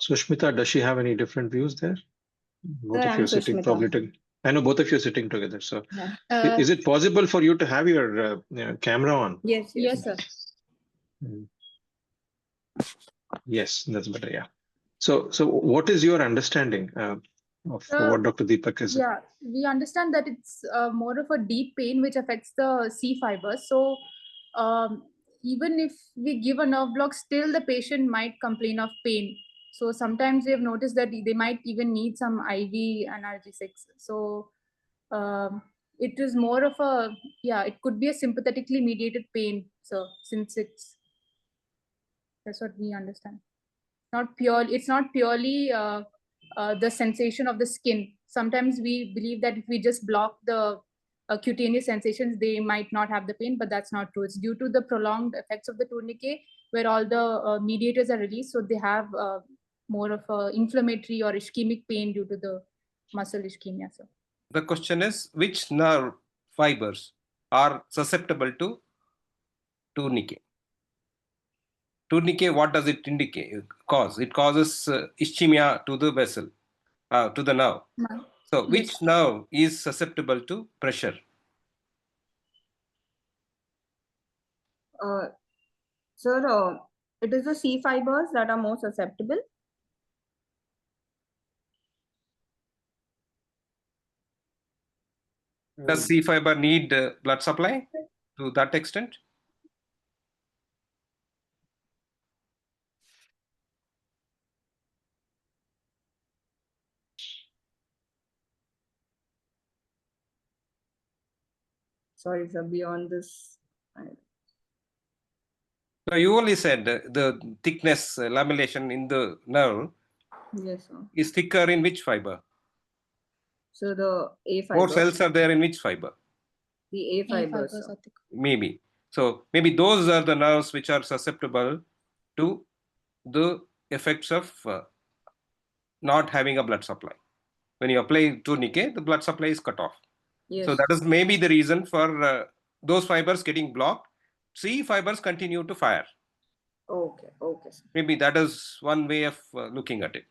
Sushmita, does she have any different views there? Both of you are sitting probably together. I know both of you are sitting together. So Yeah. is it possible for you to have your camera on? Yes, yes. Yes, sir. Yes, that's better. Yeah. So what is your understanding of what Dr. Deepak is? Yeah, we understand that it's more of a deep pain which affects the C fibers. So even if we give a nerve block, still the patient might complain of pain. So sometimes we have noticed that they might even need some IV analgesics. So it is more of a, yeah, it could be a sympathetically mediated pain. So since that's what we understand. It's not purely the sensation of the skin. Sometimes we believe that if we just block the cutaneous sensations, they might not have the pain, but that's not true. It's due to the prolonged effects of the tourniquet, where all the mediators are released, so they have more of a inflammatory or ischemic pain due to the muscle ischemia. So The question is, which nerve fibers are susceptible to tourniquet? Tourniquet, what does it cause? It causes ischemia to the vessel, to the nerve. So which nerve is susceptible to pressure? Sir, it is the C fibers that are more susceptible. Does C fiber need blood supply to that extent? Sorry, sir, beyond this. So you only said the thickness, lamellation in the nerve Yes, sir. is thicker in which fiber? So the A More fiber. cells are there in which fiber? The A fibers. fibers Sir. are thick. Maybe. So maybe those are the nerves which are susceptible to the effects of not having a blood supply. When you apply tourniquet, the blood supply is cut off. Yes. So that is maybe the reason for those fibers getting blocked. C fibers continue to fire. Okay, okay, sir. Maybe that is one way of looking at it.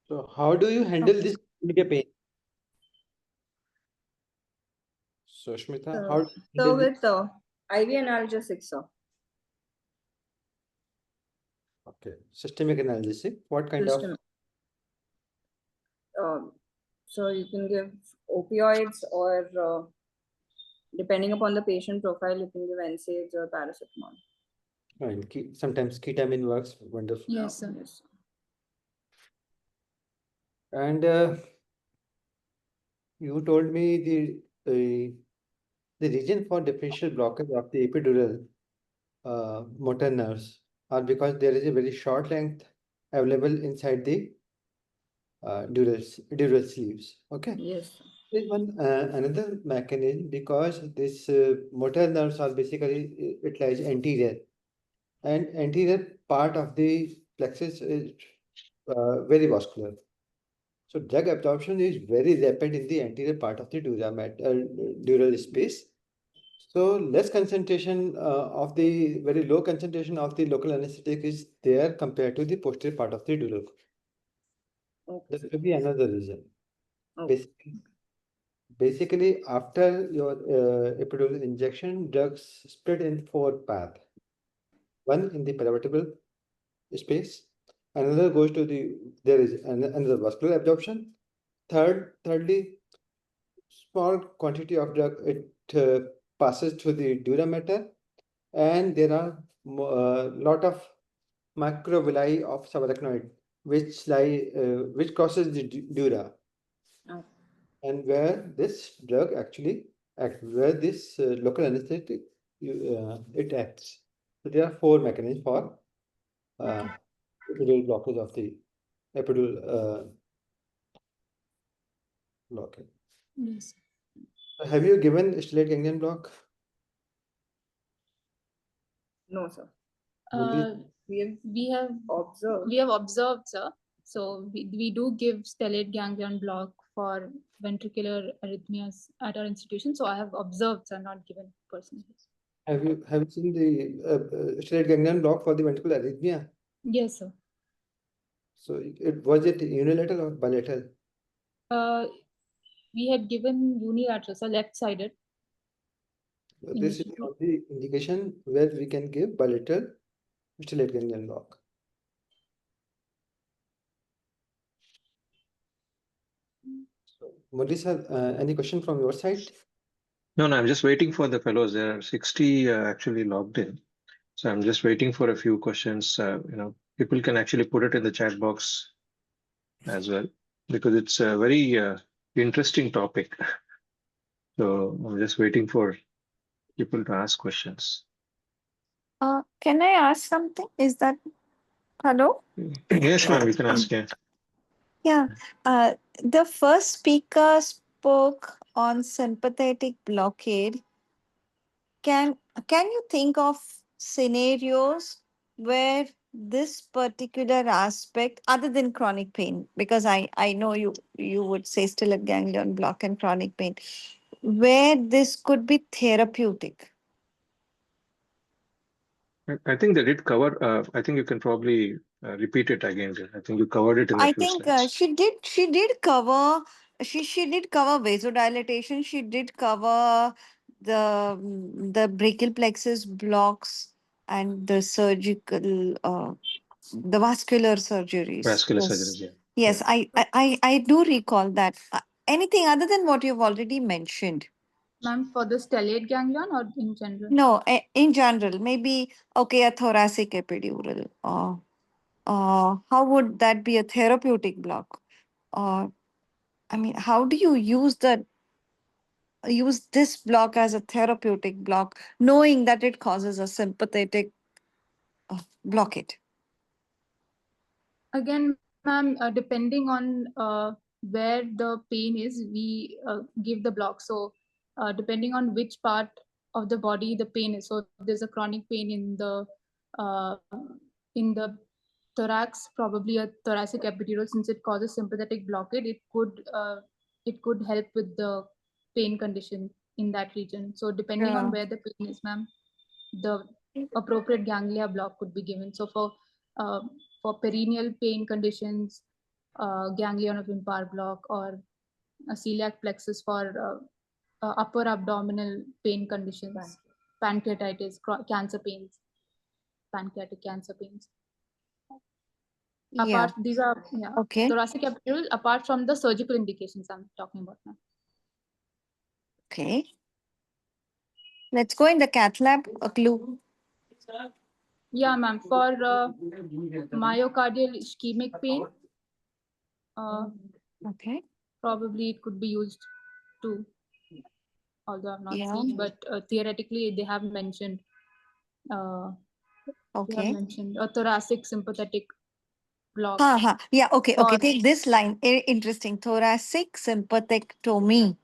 So how do you handle this pain? So Shmita, how do you So handle this? with IV analgesics, sir. Okay, systemic analgesic. What kind System. So you can give opioids or depending upon the patient profile, you can give NSAIDs or paracetamol. of? And sometimes ketamine works wonderful. Yes, sir. Yes. And you told me the reason for differential blockage of the epidural motor nerves are because there is a very short length available inside the dural sleeves. Okay. Yes, sir. There's one another mechanism because this motor nerves are basically it lies anterior, and anterior part of the plexus is very vascular. So drug absorption is very rapid in the anterior part of the dural space. So less concentration of the very low concentration of the local anesthetic is there compared to the posterior part of the dural. Okay. That could be another reason. Okay. Basically, after your epidural injection, drugs split in 4 paths. One in the paravertebral space, another goes to there is another vascular absorption. Thirdly, small quantity of drug, it passes through the dura mater, and there are a lot of microvilli of subarachnoid, which crosses the dura. Okay. And where this drug actually acts, where this local anesthetic it acts. So there are 4 mechanisms for epidural blockage of the epidural blockage. Yes. Have you given stellate ganglion block? No, sir. We have observed, sir. So we do give stellate ganglion block for ventricular arrhythmias at our institution. So I have observed, sir, not given personally. Have you seen the stellate ganglion block for the ventricular arrhythmia? Yes, sir. So was it unilateral or bilateral? We had given unilateral, so left-sided. This is the only indication where we can give bilateral stellate ganglion block. So, Murli sir, any question from your side? No, I'm just waiting for the fellows. There are 60 actually logged in. So I'm just waiting for a few questions. People can actually put it in the chat box as well, because it's a very interesting topic. So I'm just waiting for people to ask questions. Can I ask something? Is that hello? Yes, ma'am, you can ask. Yeah. The first speaker spoke on sympathetic blockade. Can you think of scenarios where this particular aspect, other than chronic pain, because I know you would say still a ganglion block and chronic pain, where this could be therapeutic? I think they did cover. I think you can probably repeat it again. I think you covered it in the I few think slides. she did cover she did cover vasodilatation. She did cover the brachial plexus blocks and the surgical the vascular surgeries. Vascular Yes. surgeries, yeah. Yes, I do recall that. Anything other than what you've already mentioned? Ma'am, for the stellate ganglion or in general? No, in general, maybe okay, a thoracic epidural. How would that be a therapeutic block? I mean, how do you use this block as a therapeutic block, knowing that it causes a sympathetic blockade? Again, ma'am, depending on where the pain is, we give the block. So depending on which part of the body the pain is. So if there's a chronic pain uh, in the thorax, probably a thoracic epidural, since it causes sympathetic blockade, it could help with the pain condition in that region. So depending on where the pain is, ma'am, the appropriate ganglia block could be given. So for perineal pain conditions, ganglion of impar block, or a celiac plexus for upper abdominal pain conditions, pancreatitis, cancer pains, pancreatic cancer pains. Yeah. Apart, these are Okay. thoracic epidural. Apart from the surgical indications I'm talking about now. Okay. Let's go in the cath lab. A clue. Yeah, ma'am. For myocardial ischemic pain, Okay. probably it could be used too, although I've not Yeah. seen, but theoretically they have mentioned Okay. a thoracic sympathetic block. Yeah. Okay. Okay. Or Take this line. Interesting. Thoracic sympathectomy.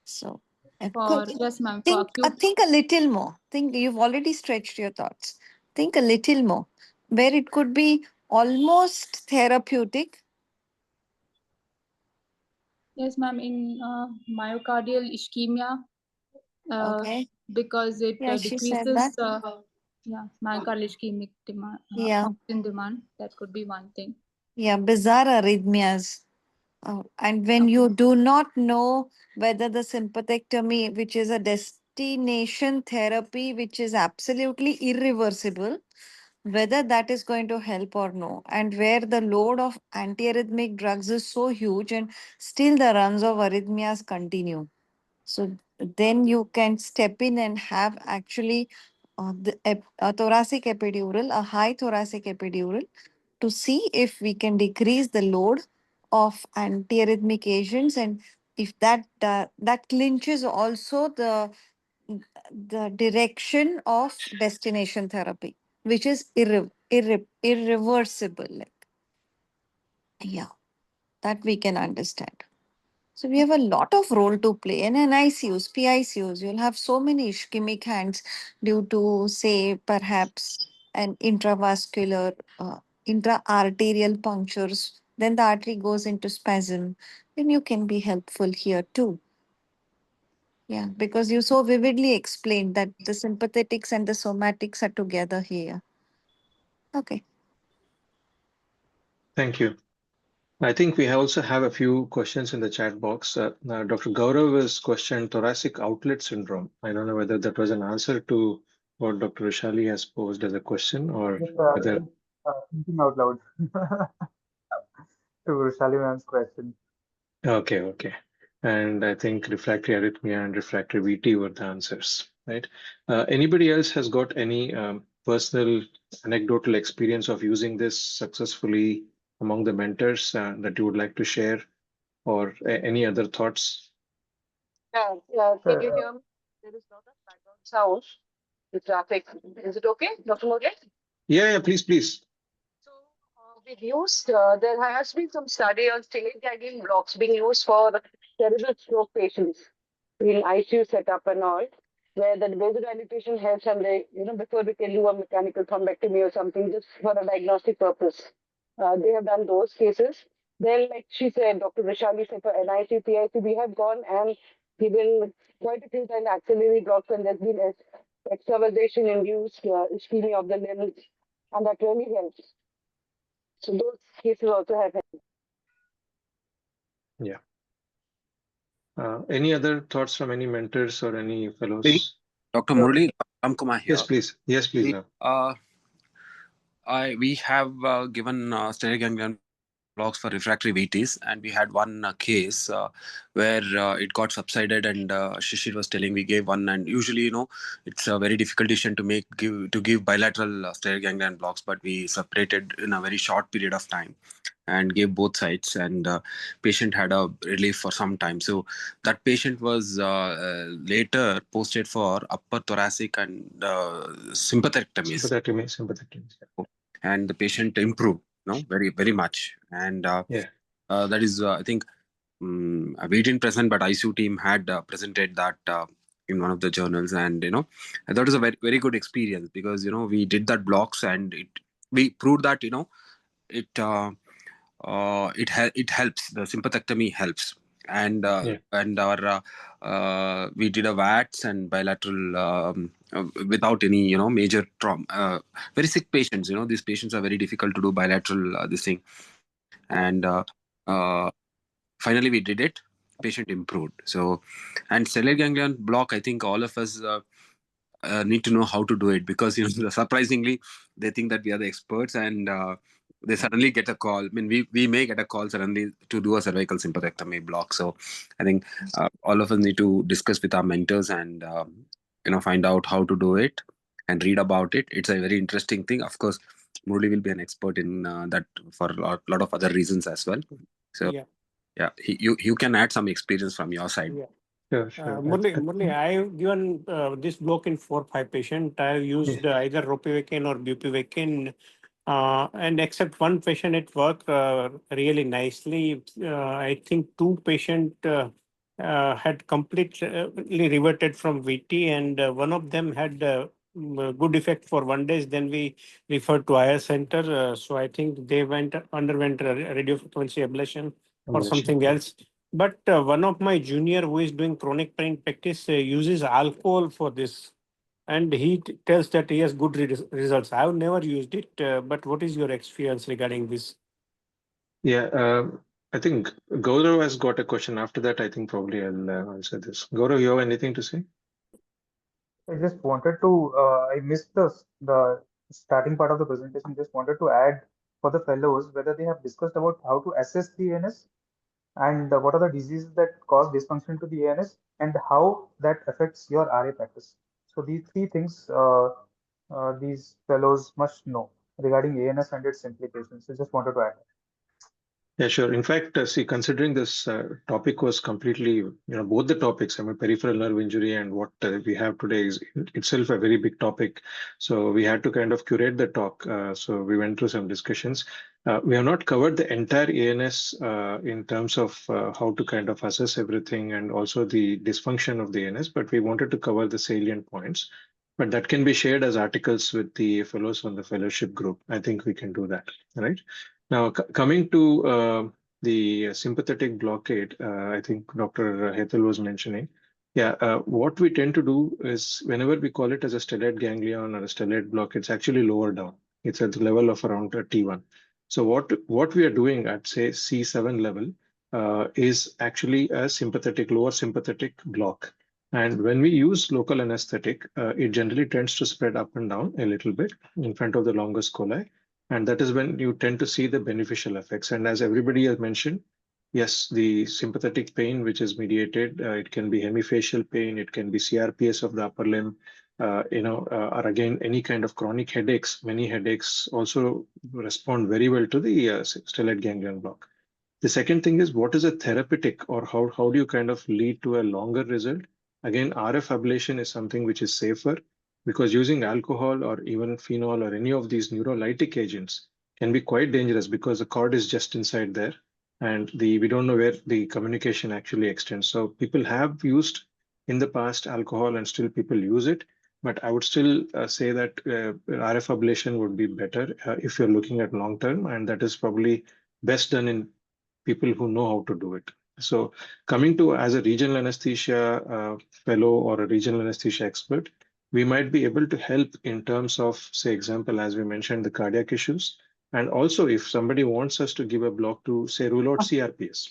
So yes, ma'am, for acute. think a little more. Think you've already stretched your thoughts. Think a little more, where it could be almost therapeutic. Yes, ma'am, in myocardial ischemia, Okay. because it Yeah, she said decreases that. myocardial ischemic demand, Yeah. oxygen demand. That could be one thing. Yeah, bizarre arrhythmias. And when you do not know whether the sympathectomy, which is a destination therapy, which is absolutely irreversible, whether that is going to help or no, and where the load of antiarrhythmic drugs is so huge and still the runs of arrhythmias continue. So then you can step in and have actually a thoracic epidural, a high thoracic epidural, to see if we can decrease the load of antiarrhythmic agents, and if that clinches also the direction of destination therapy, which is irreversible. Like, yeah, that we can understand. So we have a lot of role to play. And in ICUs, PICUs, you'll have so many ischemic hands due to, say, perhaps an intravascular, intra-arterial punctures. Then the artery goes into spasm. Then you can be helpful here too. Yeah, because you so vividly explained that the sympathetics and the somatics are together here. Okay. Thank you. I think we also have a few questions in the chat box. Dr. Gaurav has questioned thoracic outlet syndrome. I don't know whether that was an answer to what Dr. Vishali has posed as a question or Just whether. thinking out loud to Shali ma'am's question. Okay, okay. And I think refractory arrhythmia and refractory VT were the answers, right? Anybody else has got any personal anecdotal experience of using this successfully among the mentors that you would like to share, or any other thoughts? Yeah, yeah. Can you hear me? There is a lot of background sound. The traffic. Is it okay, Dr. Murli? Yeah, please, please. So we've used, there has been some study on state ganglion blocks being used for cerebral stroke patients in ICU setup and all, where the vasodilatation helps and they, before we can do a mechanical thrombectomy or something, just for a diagnostic purpose. They have done those cases. Then, like she said, Dr. Vishali said, for NIC, PIC, we have gone and given quite a few times axillary blocks, and there's been extravasation induced ischemia of the limbs, and that really helps. So those cases also have helped. Yeah. Any other thoughts from any mentors or any fellows? Dr. Murli, Ram Kumar here. Yes, please. Yes, please. We have given stereo ganglion blocks for refractory VTs, and we had one case where it got subsided, and Shishir was telling we gave one, and usually it's a very difficult decision to give bilateral stereo ganglion blocks, but we separated in a very short period of time and gave both sides, and patient had a relief for some time. So that patient was later posted for upper thoracic and sympathectomies. Sympathectomy. And the patient improved, very, very much. And that is, I think, we didn't present, but ICU team had presented that in one of the journals, and that was a very, very good experience, because we did that blocks, and we proved that it helps. The sympathectomy helps, and our we did a VATS and bilateral without any major trauma. Very sick patients. These patients are very difficult to do bilateral this thing, and finally we did it. Patient improved. So, and cellular ganglion block, I think all of us need to know how to do it, because surprisingly they think that we are the experts, and they suddenly get a call. I mean, we may get a call suddenly to do a cervical sympathectomy block. So I think all of us need to discuss with our mentors and find out how to do it and read about it. It's a very interesting thing. Of course, Murli will be an expert in that for a lot of other reasons as well. So you can add some experience from your side. Sure. Murli, I've given this block in 4 or 5 patients. I've used either ropivacaine or bupivacaine, and except one patient, it worked really nicely. I think 2 patients had completely reverted from VT, and one of them had good effect for 1 day. Then we referred to IR center. So I think they underwent radiofrequency ablation or something else. But one of my junior who is doing chronic pain practice uses alcohol for this, and he tells that he has good results. I have never used it, but what is your experience regarding this? Yeah, I think Gaurav has got a question. After that, I think probably I'll answer this. Gaurav, you have anything to say? I just wanted to, I missed the starting part of the presentation. Just wanted to add for the fellows whether they have discussed about how to assess the ANS, and what are the diseases that cause dysfunction to the ANS, and how that affects your RA practice. So these 3 things these fellows must know regarding ANS and its implications. So just wanted to add. Yeah, sure. In fact, see, considering this topic was completely, both the topics, I mean, peripheral nerve injury and what we have today is itself a very big topic. So we had to kind of curate the talk. So we went through some discussions. We have not covered the entire ANS in terms of how to kind of assess everything and also the dysfunction of the ANS, but we wanted to cover the salient points. But that can be shared as articles with the fellows on the fellowship group. I think we can do that, right? Now, coming to the sympathetic blockade, I think Dr. Hetal was mentioning. What we tend to do is whenever we call it as a stellate ganglion or a stellate block, it's actually lower down. It's at the level of around T1. So what we are doing at say C7 level is actually a lower sympathetic block. And when we use local anesthetic, it generally tends to spread up and down a little bit in front of the longus colli. And that is when you tend to see the beneficial effects. And as everybody has mentioned, yes, the sympathetic pain, which is mediated, it can be hemifacial pain, it can be CRPS of the upper limb, or again, any kind of chronic headaches. Many headaches also respond very well to the stellate ganglion block. The second thing is, what is a therapeutic, or how do you kind of lead to a longer result? Again, RF ablation is something which is safer, because using alcohol or even phenol or any of these neurolytic agents can be quite dangerous, because the cord is just inside there, and we don't know where the communication actually extends. So people have used in the past alcohol, and still people use it. But I would still say that RF ablation would be better if you're looking at long term, and that is probably best done in people who know how to do it. So coming to as a regional anesthesia fellow or a regional anesthesia expert, we might be able to help in terms of, say, example, as we mentioned, the cardiac issues. And also if somebody wants us to give a block to, say, rule out CRPS.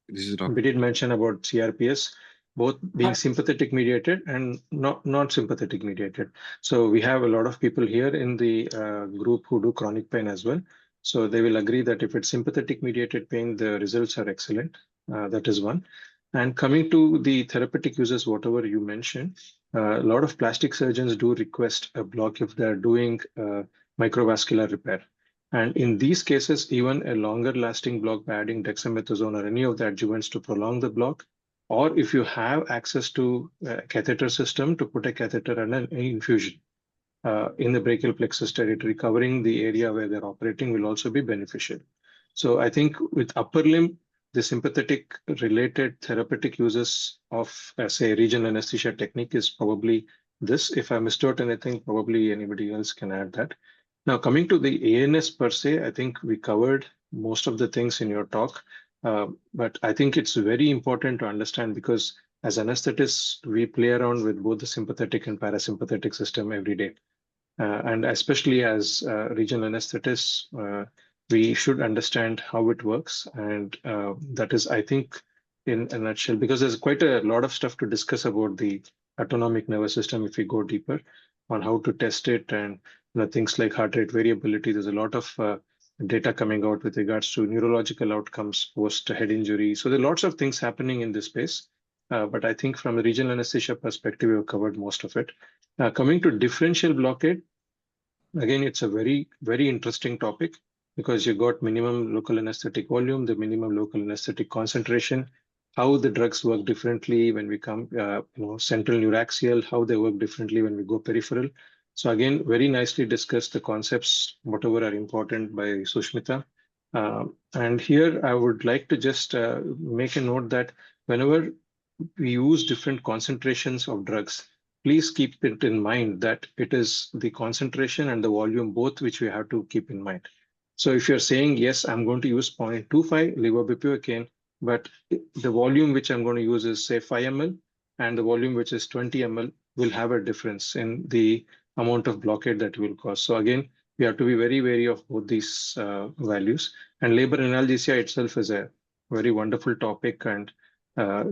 This is We did mention about CRPS, both being sympathetic mediated and not sympathetic mediated. So we have a lot of people here in the group who do chronic pain as well. So they will agree that if it's sympathetic mediated pain, the results are excellent. That is one. And coming to the therapeutic uses, whatever you mentioned, a lot of plastic surgeons do request a block if they're doing microvascular repair. And in these cases, even a longer lasting block by adding dexamethasone or any of the adjuvants to prolong the block, or if you have access to a catheter system, to put a catheter and an infusion in the brachial plexus territory, covering the area where they're operating, will also be beneficial. So I think with upper limb, the sympathetic related therapeutic uses of, say, regional anesthesia technique is probably this. If I missed out anything, probably anybody else can add that. Now, coming to the ANS per se, I think we covered most of the things in your talk, but I think it's very important to understand, because as anesthetists, we play around with both the sympathetic and parasympathetic system every day. And especially as regional anesthetists, we should understand how it works. And that is, I think, in a nutshell, because there's quite a lot of stuff to discuss about the autonomic nervous system if we go deeper on how to test it, and things like heart rate variability. There's a lot of data coming out with regards to neurological outcomes post head injury. So there are lots of things happening in this space. But I think from a regional anesthesia perspective, we've covered most of it. Coming to differential blockade, again, it's a very, very interesting topic, because you got minimum local anesthetic volume, the minimum local anesthetic concentration, how the drugs work differently when we come, central neuraxial, how they work differently when we go peripheral. So again, very nicely discussed the concepts, whatever are important by Sushmita. And here I would like to just make a note that whenever we use different concentrations of drugs, please keep it in mind that it is the concentration and the volume both which we have to keep in mind. So if you're saying, yes, I'm going to use 0.25 levobupivacaine, but the volume which I'm going to use is, say, 5 ml, and the volume which is 20 ml, will have a difference in the amount of blockade that will cause. So again, we have to be very wary of both these values. And labor analgesia itself is a very wonderful topic, and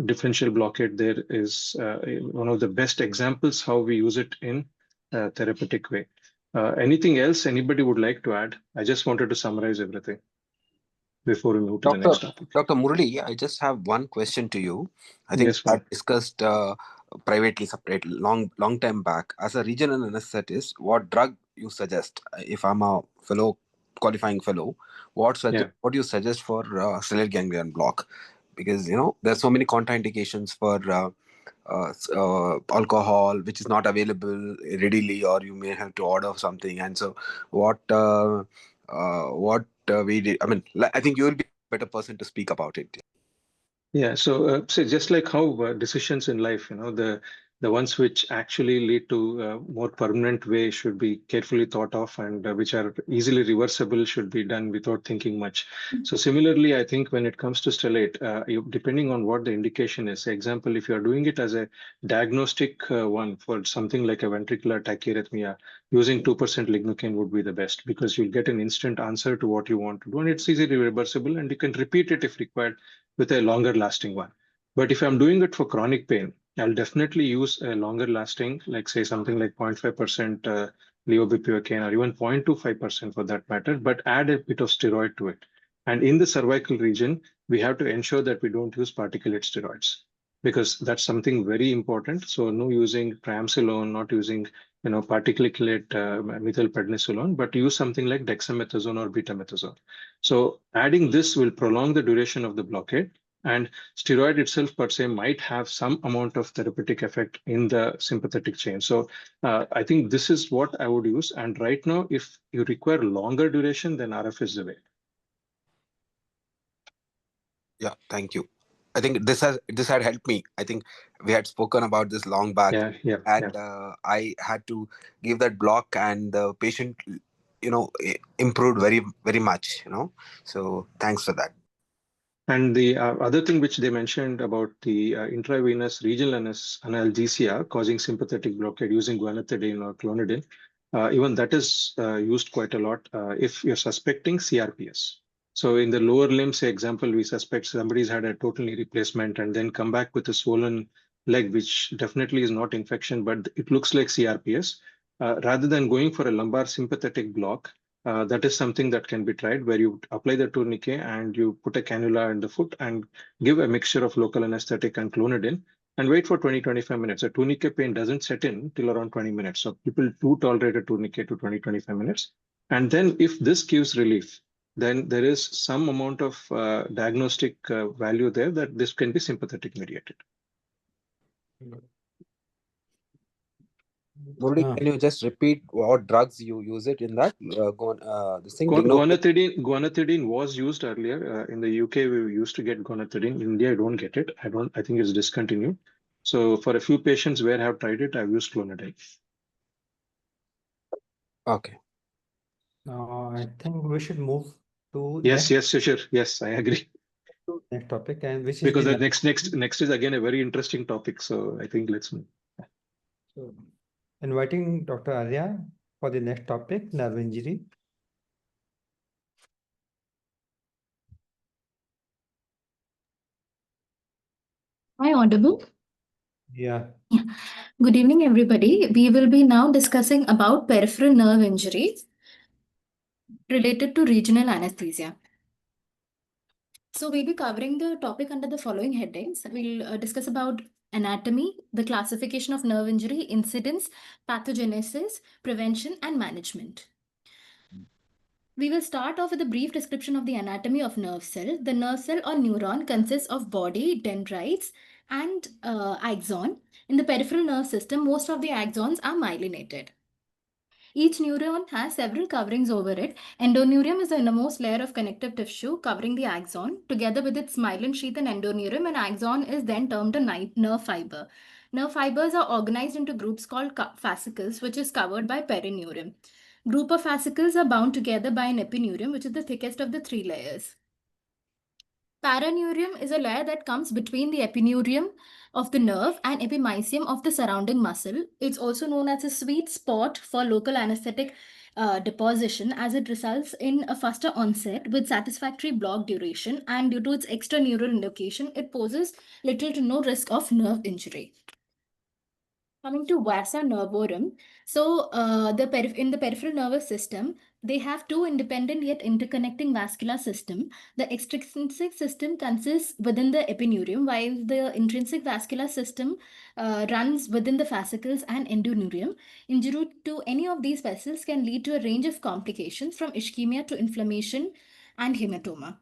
differential blockade there is one of the best examples how we use it in a therapeutic way. Anything else anybody would like to add? I just wanted to summarize everything before we move to the next topic. Dr. Murali, I just have one question to you. I think Yes, I discussed privately, separate, long time back. As a regional anesthetist, what drug you suggest? If I'm a qualifying fellow, what do you suggest for stellate ganglion block? Because there's so many contraindications for alcohol, which is not available readily, or you may have to order something. And so, what we did. I mean, I think you will be a better person to speak about it. Yeah. So, just like how decisions in life, the The ones which actually lead to more permanent way should be carefully thought of, and which are easily reversible should be done without thinking much. So similarly, I think when it comes to stellate, depending on what the indication is, example, if you are doing it as a diagnostic one for something like a ventricular tachyarrhythmia, using 2% lignocaine would be the best, because you'll get an instant answer to what you want to do, and it's easily reversible, and you can repeat it if required with a longer lasting one. But if I'm doing it for chronic pain, I'll definitely use a longer lasting, like say something like 0.5% levobupivacaine, or even 0.25% for that matter, but add a bit of steroid to it. And in the cervical region, we have to ensure that we don't use particulate steroids, because that's something very important. So no using triamcinolone, not using particulate methylprednisolone, but use something like dexamethasone or betamethasone. So adding this will prolong the duration of the blockade. And steroid itself per se might have some amount of therapeutic effect in the sympathetic chain. So I think this is what I would use. And right now, if you require longer duration, then RF is the way. Yeah, thank you. I think this had helped me. I think we had spoken about this long back, and I had to give that block, and the patient, improved very, very much. So thanks for that. And the other thing which they mentioned about the intravenous regional analgesia causing sympathetic blockade using guanethidine or clonidine, even that is used quite a lot if you're suspecting CRPS. So in the lower limb, say example, we suspect somebody's had a total knee replacement and then come back with a swollen leg, which definitely is not infection, but it looks like CRPS. Rather than going for a lumbar sympathetic block, that is something that can be tried, where you apply the tourniquet and you put a cannula in the foot and give a mixture of local anesthetic and clonidine and wait for 20-25 minutes. A tourniquet pain doesn't set in till around 20 minutes. So people do tolerate a tourniquet to 20-25 minutes. And then if this gives relief, then there is some amount of diagnostic value there that this can be sympathetic mediated. Murali, can you just repeat what drugs you use it in that? This thing, Guanethidine was used earlier. In the UK, we used to get guanethidine. In India, I don't get it. I think it's discontinued. So for a few patients where I have tried it, I've used clonidine. Okay. I think we should move to yes, sure. Yes, I agree. Next topic, and which is because the next is again a very interesting topic. So I think let's move. So, inviting Dr. Arya for the next topic, nerve injury. Am I audible? Yeah. Good evening, everybody. We will be now discussing about peripheral nerve injuries related to regional anesthesia. So we'll be covering the topic under the following headings. We'll discuss about anatomy, the classification of nerve injury, incidence, pathogenesis, prevention, and management. We will start off with a brief description of the anatomy of nerve cell. The nerve cell or neuron consists of body, dendrites, and axon. In the peripheral nerve system, most of the axons are myelinated. Each neuron has several coverings over it. Endoneurium is the innermost layer of connective tissue covering the axon. Together with its myelin sheath and endoneurium, an axon is then termed a nerve fiber. Nerve fibers are organized into groups called fascicles, which is covered by perineurium. Group of fascicles are bound together by an epineurium, which is the thickest of the three layers. Paraneurium is a layer that comes between the epineurium of the nerve and epimysium of the surrounding muscle. It's also known as a sweet spot for local anesthetic deposition, as it results in a faster onset with satisfactory block duration, and due to its extraneural indication, it poses little to no risk of nerve injury. Coming to vasa nervorum, so in the peripheral nervous system, they have two independent yet interconnecting vascular system. The extrinsic system consists within the epineurium, while the intrinsic vascular system runs within the fascicles and endoneurium. Injury to any of these vessels can lead to a range of complications from ischemia to inflammation and hematoma.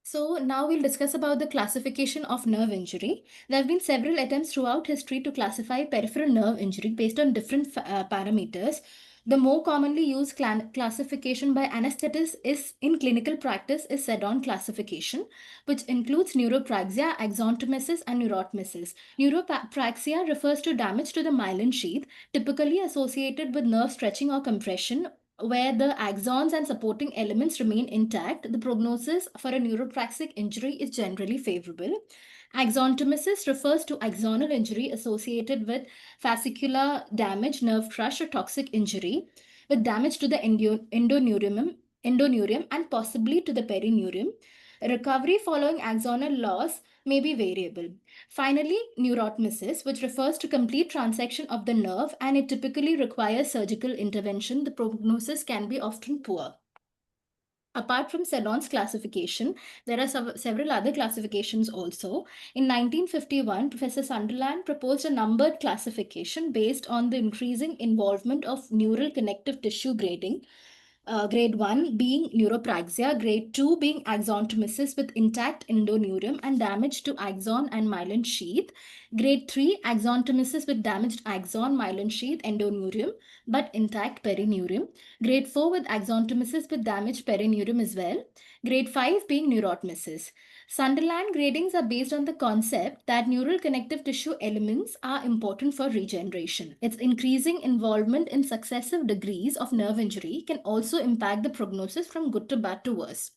So now we'll discuss about the classification of nerve injury. There have been several attempts throughout history to classify peripheral nerve injury based on different parameters. The more commonly used classification by anesthetists in clinical practice is SEDON classification, which includes neuropraxia, axontomesis, and neurotmesis. Neuropraxia refers to damage to the myelin sheath, typically associated with nerve stretching or compression, where the axons and supporting elements remain intact. The prognosis for a neuropraxic injury is generally favorable. Axontomesis refers to axonal injury associated with fascicular damage, nerve crush, or toxic injury with damage to the endoneurium and possibly to the perineurium. Recovery following axonal loss may be variable. Finally, neurotmesis, which refers to complete transection of the nerve, and it typically requires surgical intervention. The prognosis can be often poor. Apart from SEDON's classification, there are several other classifications also. In 1951, Professor Sunderland proposed a numbered classification based on the increasing involvement of neural connective tissue grading. Grade 1 being neuropraxia, grade 2 being axontomesis with intact endoneurium and damage to axon and myelin sheath, grade 3 axontomesis with damaged axon, myelin sheath, endoneurium but intact perineurium, grade 4 with axontomesis with damaged perineurium as well, grade 5 being neurotmesis. Sunderland gradings are based on the concept that neural connective tissue elements are important for regeneration. Its increasing involvement in successive degrees of nerve injury can also impact the prognosis from good to bad to worse.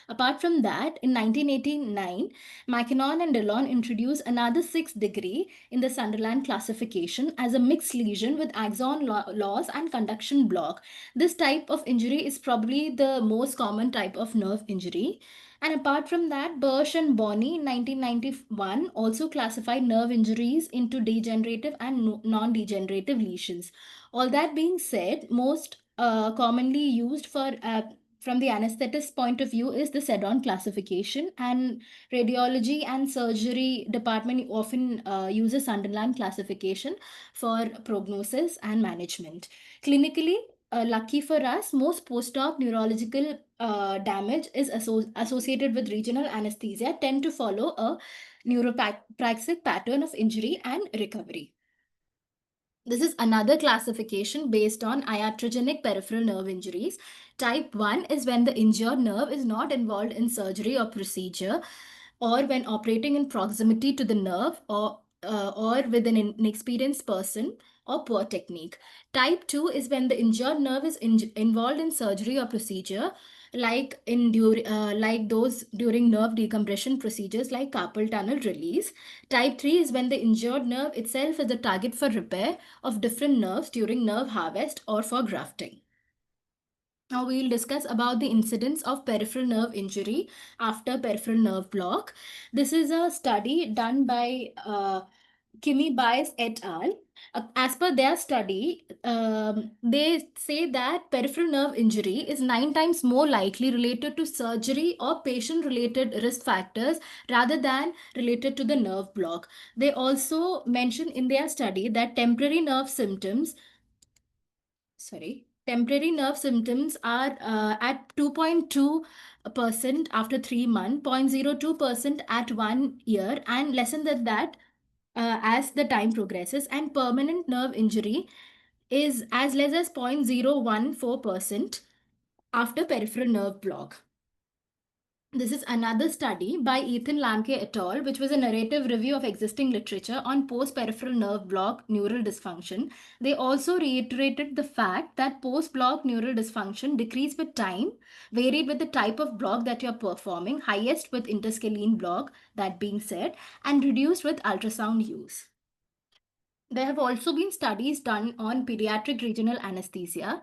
Apart from that, in 1989, McKinnon and Dillon introduced another 6th degree in the Sunderland classification as a mixed lesion with axon loss and conduction block. This type of injury is probably the most common type of nerve injury. And apart from that, Bursch and Bonney in 1991 also classified nerve injuries into degenerative and non-degenerative lesions. All that being said, most commonly used for from the anesthetist point of view is the SEDON classification, and radiology and surgery department often uses Sunderland classification for prognosis and management. Clinically, lucky for us, most post-op neurological damage is associated with regional anesthesia tend to follow a neuropraxic pattern of injury and recovery. This is another classification based on iatrogenic peripheral nerve injuries. Type 1 is when the injured nerve is not involved in surgery or procedure, or when operating in proximity to the nerve, or with an inexperienced person, or poor technique. Type 2 is when the injured nerve is involved in surgery or procedure, like those during nerve decompression procedures like carpal tunnel release. Type 3 is when the injured nerve itself is the target for repair of different nerves during nerve harvest or for grafting. Now we will discuss about the incidence of peripheral nerve injury after peripheral nerve block. This is a study done by Kimi Bias et al. As per their study, they say that peripheral nerve injury is 9 times more likely related to surgery or patient-related risk factors rather than related to the nerve block. They also mention in their study that temporary nerve symptoms are at 2.2% after 3 months, 0.02% at 1 year, and lessen than that as the time progresses, and permanent nerve injury is as less as 0.014% after peripheral nerve block. This is another study by Ethan Lamke et al., which was a narrative review of existing literature on post-peripheral nerve block neural dysfunction. They also reiterated the fact that post-block neural dysfunction decreased with time, varied with the type of block that you're performing, highest with interscalene block, that being said, and reduced with ultrasound use. There have also been studies done on pediatric regional anesthesia.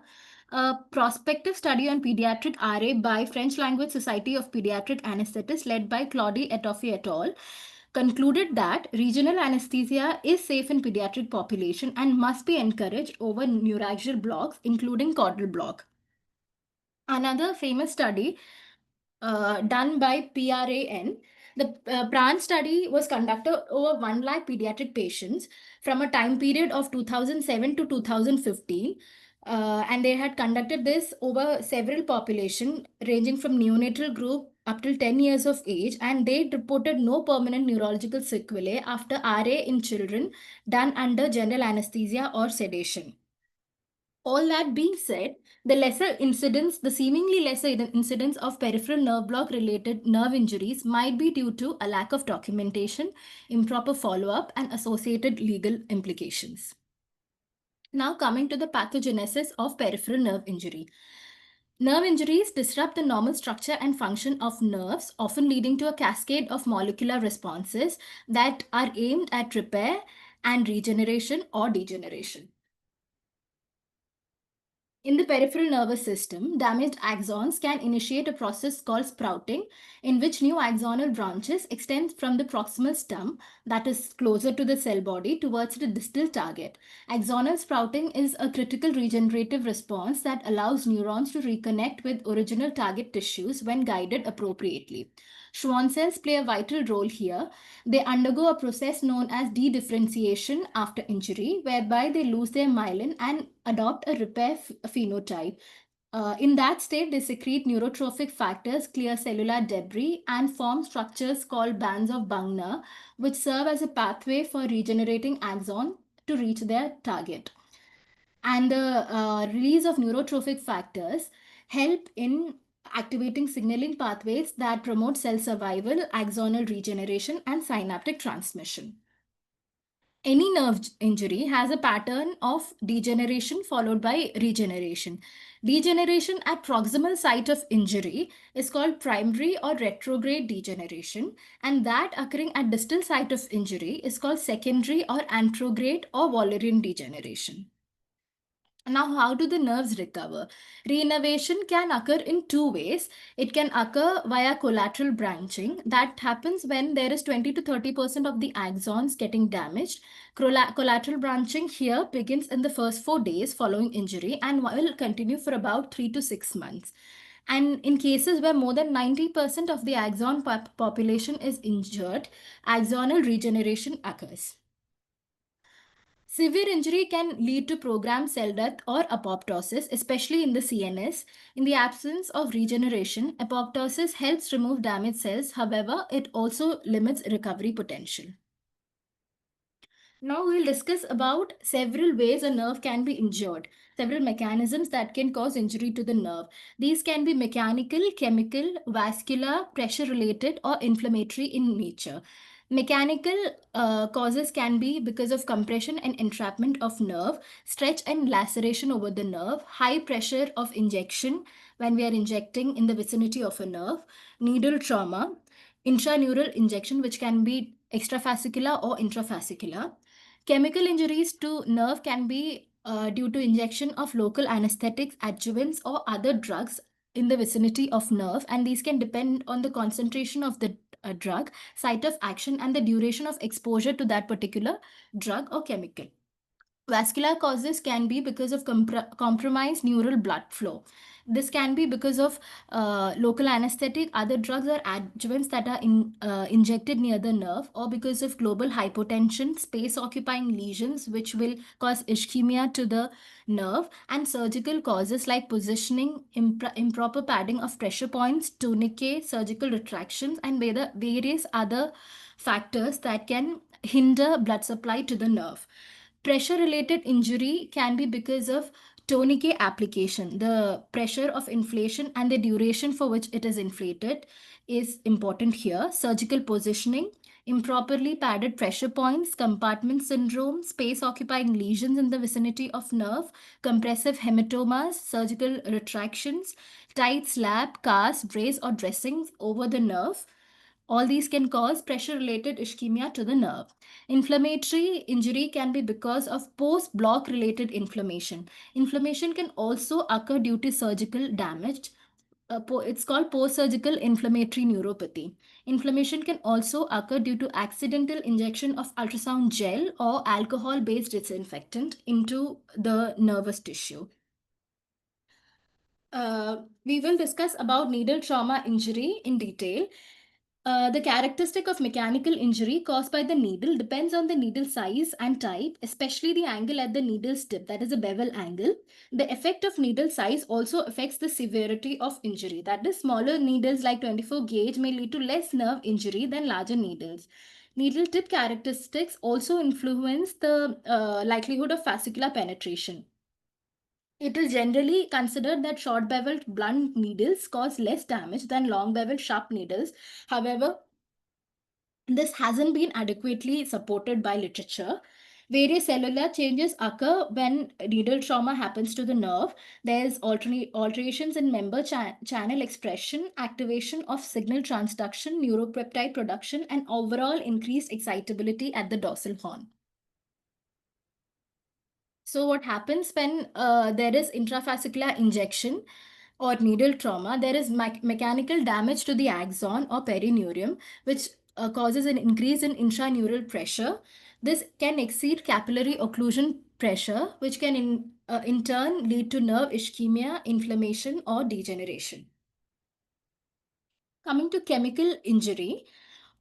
A prospective study on pediatric RA by French Language Society of Pediatric Anesthetists led by Claudie Etoffi et al. Concluded that regional anesthesia is safe in pediatric population and must be encouraged over neuralgial blocks, including caudal block. Another famous study done by PRAN. The PRAN study was conducted over 1 lakh pediatric patients from a time period of 2007 to 2015. And they had conducted this over several population ranging from neonatal group up till 10 years of age, and they reported no permanent neurological sequelae after RA in children done under general anesthesia or sedation. All that being said, the seemingly lesser incidence of peripheral nerve block related nerve injuries might be due to a lack of documentation, improper follow-up, and associated legal implications. Now coming to the pathogenesis of peripheral nerve injury. Nerve injuries disrupt the normal structure and function of nerves, often leading to a cascade of molecular responses that are aimed at repair and regeneration or degeneration. In the peripheral nervous system, damaged axons can initiate a process called sprouting, in which new axonal branches extend from the proximal stump, that is closer to the cell body, towards the distal target. Axonal sprouting is a critical regenerative response that allows neurons to reconnect with original target tissues when guided appropriately. Schwann cells play a vital role here. They undergo a process known as dedifferentiation after injury, whereby they lose their myelin and adopt a repair phenotype. In that state, they secrete neurotrophic factors, clear cellular debris, and form structures called bands of Bungner, which serve as a pathway for regenerating axon to reach their target. And the release of neurotrophic factors help in activating signaling pathways that promote cell survival, axonal regeneration, and synaptic transmission. Any nerve injury has a pattern of degeneration followed by regeneration. Degeneration at proximal site of injury is called primary or retrograde degeneration, and that occurring at distal site of injury is called secondary or anterograde or Wallerian degeneration. Now, how do the nerves recover? Reinnervation can occur in two ways. It can occur via collateral branching. That happens when there is 20 to 30% of the axons getting damaged. Collateral branching here begins in the first 4 days following injury and will continue for about 3 to 6 months. And in cases where more than 90% of the axon population is injured, axonal regeneration occurs. Severe injury can lead to programmed cell death or apoptosis, especially in the CNS. In the absence of regeneration, apoptosis helps remove damaged cells. However, it also limits recovery potential. Now we'll discuss about several ways a nerve can be injured, several mechanisms that can cause injury to the nerve. These can be mechanical, chemical, vascular, pressure-related, or inflammatory in nature. Mechanical causes can be because of compression and entrapment of nerve, stretch and laceration over the nerve, high pressure of injection when we are injecting in the vicinity of a nerve, needle trauma, intraneural injection which can be extrafascicular or intrafascicular. Chemical injuries to nerve can be due to injection of local anesthetics, adjuvants, or other drugs in the vicinity of nerve, and these can depend on the concentration of the drug, site of action, and the duration of exposure to that particular drug or chemical. Vascular causes can be because of compromised neural blood flow. This can be because of local anesthetic, other drugs or adjuvants that are injected near the nerve, or because of global hypotension, space-occupying lesions, which will cause ischemia to the nerve, and surgical causes like positioning, improper padding of pressure points, tourniquet, surgical retractions, and various other factors that can hinder blood supply to the nerve. Pressure-related injury can be because of tourniquet application. The pressure of inflation and the duration for which it is inflated is important here. Surgical positioning, improperly padded pressure points, compartment syndrome, space-occupying lesions in the vicinity of nerve, compressive hematomas, surgical retractions, tight slab, cast, brace, or dressings over the nerve. All these can cause pressure-related ischemia to the nerve. Inflammatory injury can be because of post-block related inflammation. Inflammation can also occur due to surgical damage. It's called post-surgical inflammatory neuropathy. Inflammation can also occur due to accidental injection of ultrasound gel or alcohol-based disinfectant into the nervous tissue. We will discuss about needle trauma injury in detail. The characteristic of mechanical injury caused by the needle depends on the needle size and type, especially the angle at the needle's tip, that is a bevel angle. The effect of needle size also affects the severity of injury. That is, smaller needles like 24 gauge may lead to less nerve injury than larger needles. Needle tip characteristics also influence the likelihood of fascicular penetration. It is generally considered that short-beveled blunt needles cause less damage than long-beveled sharp needles. However, this hasn't been adequately supported by literature. Various cellular changes occur when needle trauma happens to the nerve. There's alterations in member channel expression, activation of signal transduction, neuropeptide production, and overall increased excitability at the dorsal horn. So what happens when there is intrafascicular injection or needle trauma? There is mechanical damage to the axon or perineurium, which causes an increase in intraneural pressure. This can exceed capillary occlusion pressure, which can in turn lead to nerve ischemia, inflammation, or degeneration. Coming to chemical injury,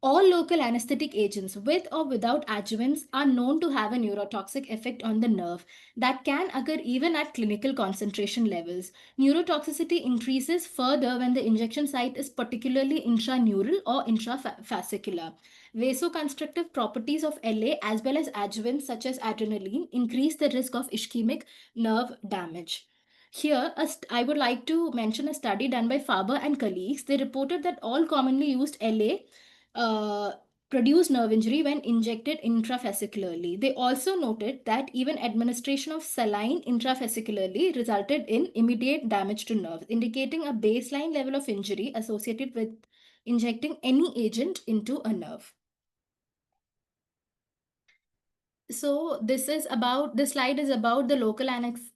all local anesthetic agents with or without adjuvants are known to have a neurotoxic effect on the nerve that can occur even at clinical concentration levels. Neurotoxicity increases further when the injection site is particularly intraneural or intrafascicular. Vasoconstrictive properties of LA as well as adjuvants such as adrenaline increase the risk of ischemic nerve damage. Here, I would like to mention a study done by Faber and colleagues. They reported that all commonly used LA produce nerve injury when injected intravesicularly. They also noted that even administration of saline intravesicularly resulted in immediate damage to nerves, indicating a baseline level of injury associated with injecting any agent into a nerve. So this slide is about the local anesthetic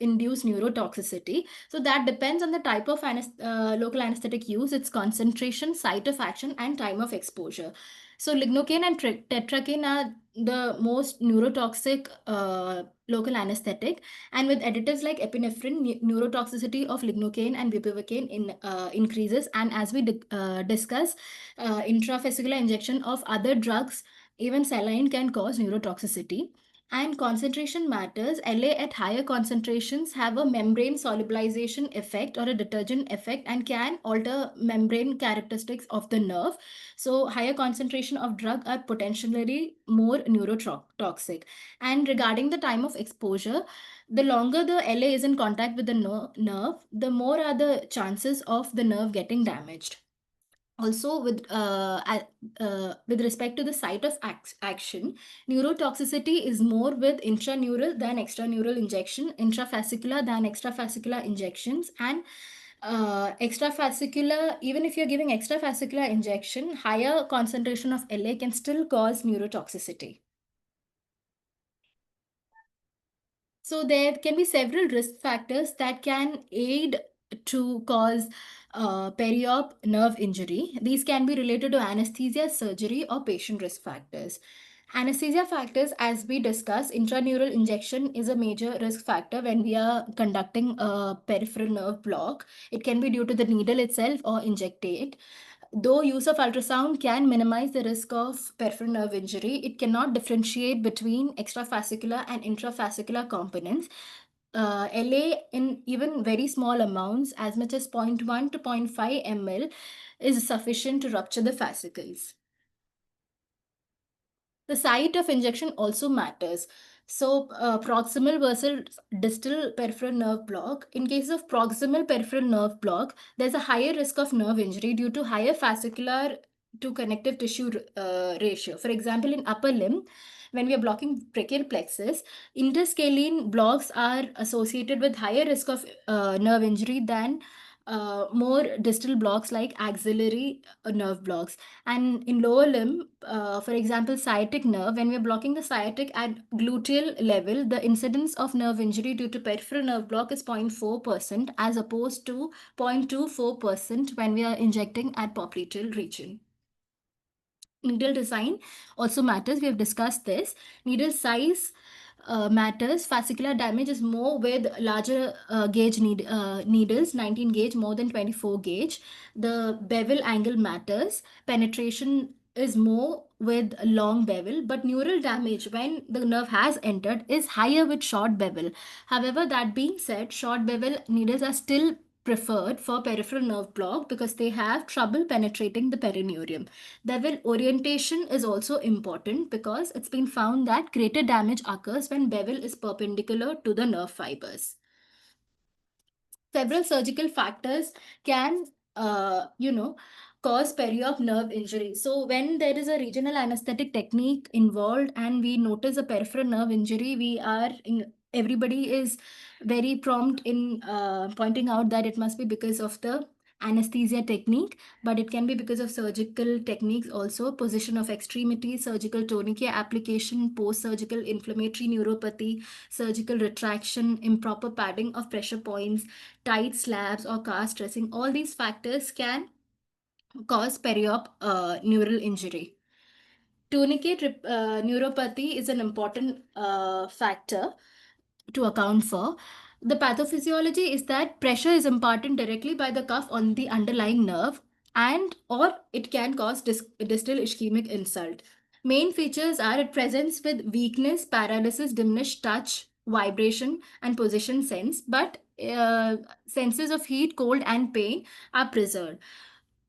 induced neurotoxicity. So that depends on the type of local anesthetic use, its concentration, site of action, and time of exposure. So lignocaine and tetracaine are the most neurotoxic local anesthetic, and with additives like epinephrine, neurotoxicity of lignocaine and bupivacaine increases. And as we discuss, intravesicular injection of other drugs, even saline, can cause neurotoxicity. And concentration matters. LA at higher concentrations have a membrane solubilization effect or a detergent effect and can alter membrane characteristics of the nerve. So higher concentration of drug are potentially more neurotoxic. And regarding the time of exposure, the longer the LA is in contact with the nerve, the more are the chances of the nerve getting damaged. Also, with respect to the site of action, neurotoxicity is more with intraneural than extraneural injection, intrafascicular than extrafascicular injections, and extrafascicular. Even if you're giving extrafascicular injection, higher concentration of LA can still cause neurotoxicity. So there can be several risk factors that can aid to cause periop nerve injury. These can be related to anesthesia, surgery, or patient risk factors. Anesthesia factors, as we discussed, intraneural injection is a major risk factor when we are conducting a peripheral nerve block. It can be due to the needle itself or injectate. Though use of ultrasound can minimize the risk of peripheral nerve injury, it cannot differentiate between extrafascicular and intrafascicular components. LA in even very small amounts, as much as 0.1 to 0.5 ml, is sufficient to rupture the fascicles. The site of injection also matters. So proximal versus distal peripheral nerve block. In case of proximal peripheral nerve block, there's a higher risk of nerve injury due to higher fascicular to connective tissue ratio. For example, in upper limb, when we are blocking brachial plexus, interscalene blocks are associated with higher risk of nerve injury than more distal blocks like axillary nerve blocks. And in lower limb, for example, sciatic nerve, when we're blocking the sciatic at gluteal level, the incidence of nerve injury due to peripheral nerve block is 0.4% as opposed to 0.24% when we are injecting at popliteal region. Needle design also matters. We have discussed this. Needle size matters. Fascicular damage is more with larger gauge needles, 19 gauge more than 24 gauge. The bevel angle matters. Penetration is more with long bevel, but neural damage when the nerve has entered is higher with short bevel. However, that being said, short bevel needles are still preferred for peripheral nerve block because they have trouble penetrating the perineurium. Bevel orientation is also important because it's been found that greater damage occurs when bevel is perpendicular to the nerve fibers. several surgical factors can, cause peri-op nerve injury. So when there is a regional anesthetic technique involved and we notice a peripheral nerve injury, everybody is very prompt in pointing out that it must be because of the anesthesia technique, but it can be because of surgical techniques also, position of extremities, surgical tourniquet application, post-surgical inflammatory neuropathy, surgical retraction, improper padding of pressure points, tight slabs or cast dressing. All these factors can cause peri-op neural injury. Tourniquet neuropathy is an important factor to account for. The pathophysiology is that pressure is imparted directly by the cuff on the underlying nerve, and or it can cause distal ischemic insult. Main features are it presents with weakness, paralysis, diminished touch, vibration, and position sense, but senses of heat, cold, and pain are preserved.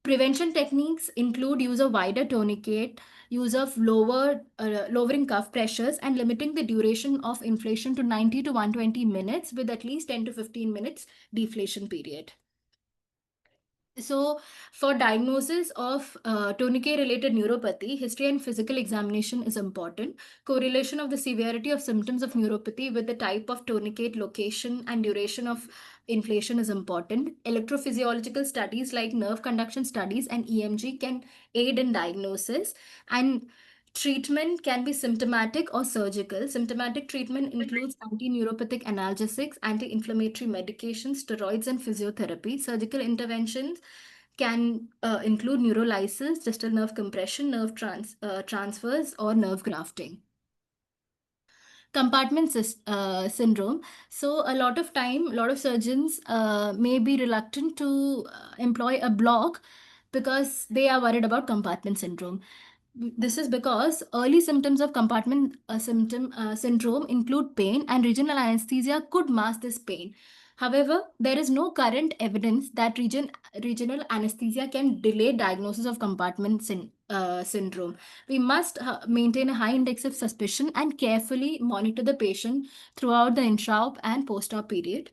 Prevention techniques include use of wider tourniquet, use of lowering cuff pressures, and limiting the duration of inflation to 90 to 120 minutes with at least 10 to 15 minutes deflation period. So, for diagnosis of tourniquet-related neuropathy, history and physical examination is important. Correlation of the severity of symptoms of neuropathy with the type of tourniquet, location, and duration of inflation is important. Electrophysiological studies like nerve conduction studies and EMG can aid in diagnosis. And treatment can be symptomatic or surgical. Symptomatic treatment includes anti-neuropathic analgesics, anti-inflammatory medications, steroids, and physiotherapy. Surgical interventions can include neurolysis, distal nerve compression, nerve transfers, or nerve grafting. Compartment syndrome. So a lot of surgeons may be reluctant to employ a block because they are worried about compartment syndrome. This is because early symptoms of compartment syndrome include pain, and regional anesthesia could mask this pain. However, there is no current evidence that regional anesthesia can delay diagnosis of compartment syndrome. We must maintain a high index of suspicion and carefully monitor the patient throughout the intra-op and post-op period.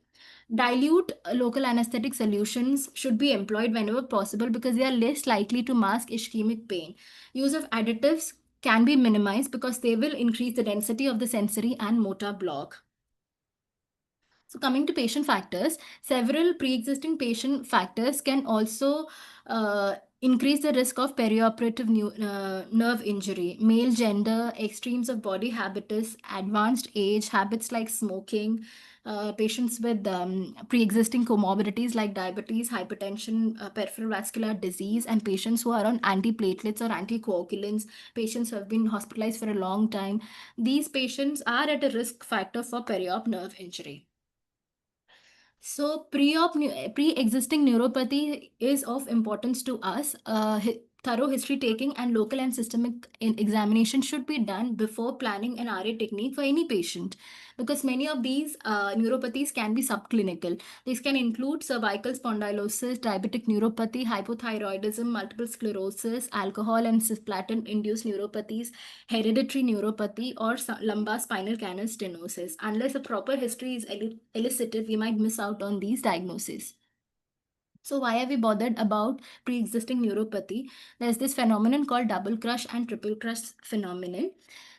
Dilute local anesthetic solutions should be employed whenever possible because they are less likely to mask ischemic pain. Use of additives can be minimized because they will increase the density of the sensory and motor block. So coming to patient factors, several pre-existing patient factors can also increase the risk of perioperative nerve injury. Male gender, extremes of body habitus, advanced age, habits like smoking, patients with pre-existing comorbidities like diabetes, hypertension, peripheral vascular disease, and patients who are on antiplatelets or anticoagulants, patients who have been hospitalized for a long time. These patients are at a risk factor for periop nerve injury. So pre-existing neuropathy is of importance to us. Thorough history taking and local and systemic examination should be done before planning an RA technique for any patient, because many of these neuropathies can be subclinical. These can include cervical spondylosis, diabetic neuropathy, hypothyroidism, multiple sclerosis, alcohol and cisplatin-induced neuropathies, hereditary neuropathy, or lumbar spinal canal stenosis. Unless a proper history is elicited, we might miss out on these diagnoses. So why are we bothered about pre-existing neuropathy? There's this phenomenon called double crush and triple crush phenomenon.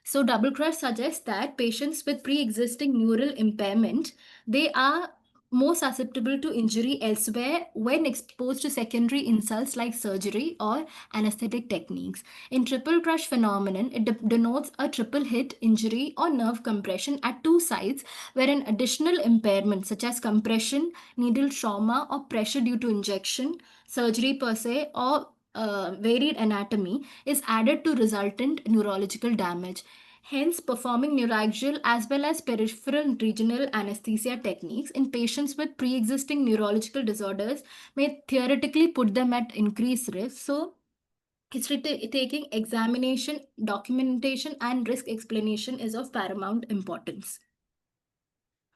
So double crush suggests that patients with pre-existing neural impairment, they are more susceptible to injury elsewhere when exposed to secondary insults like surgery or anesthetic techniques. In triple crush phenomenon, it denotes a triple hit injury or nerve compression at two sites where an additional impairment such as compression, needle trauma, or pressure due to injection, surgery per se, or varied anatomy is added to resultant neurological damage. Hence, performing neuralgial as well as peripheral regional anesthesia techniques in patients with pre-existing neurological disorders may theoretically put them at increased risk. So, history taking, examination, documentation, and risk explanation is of paramount importance.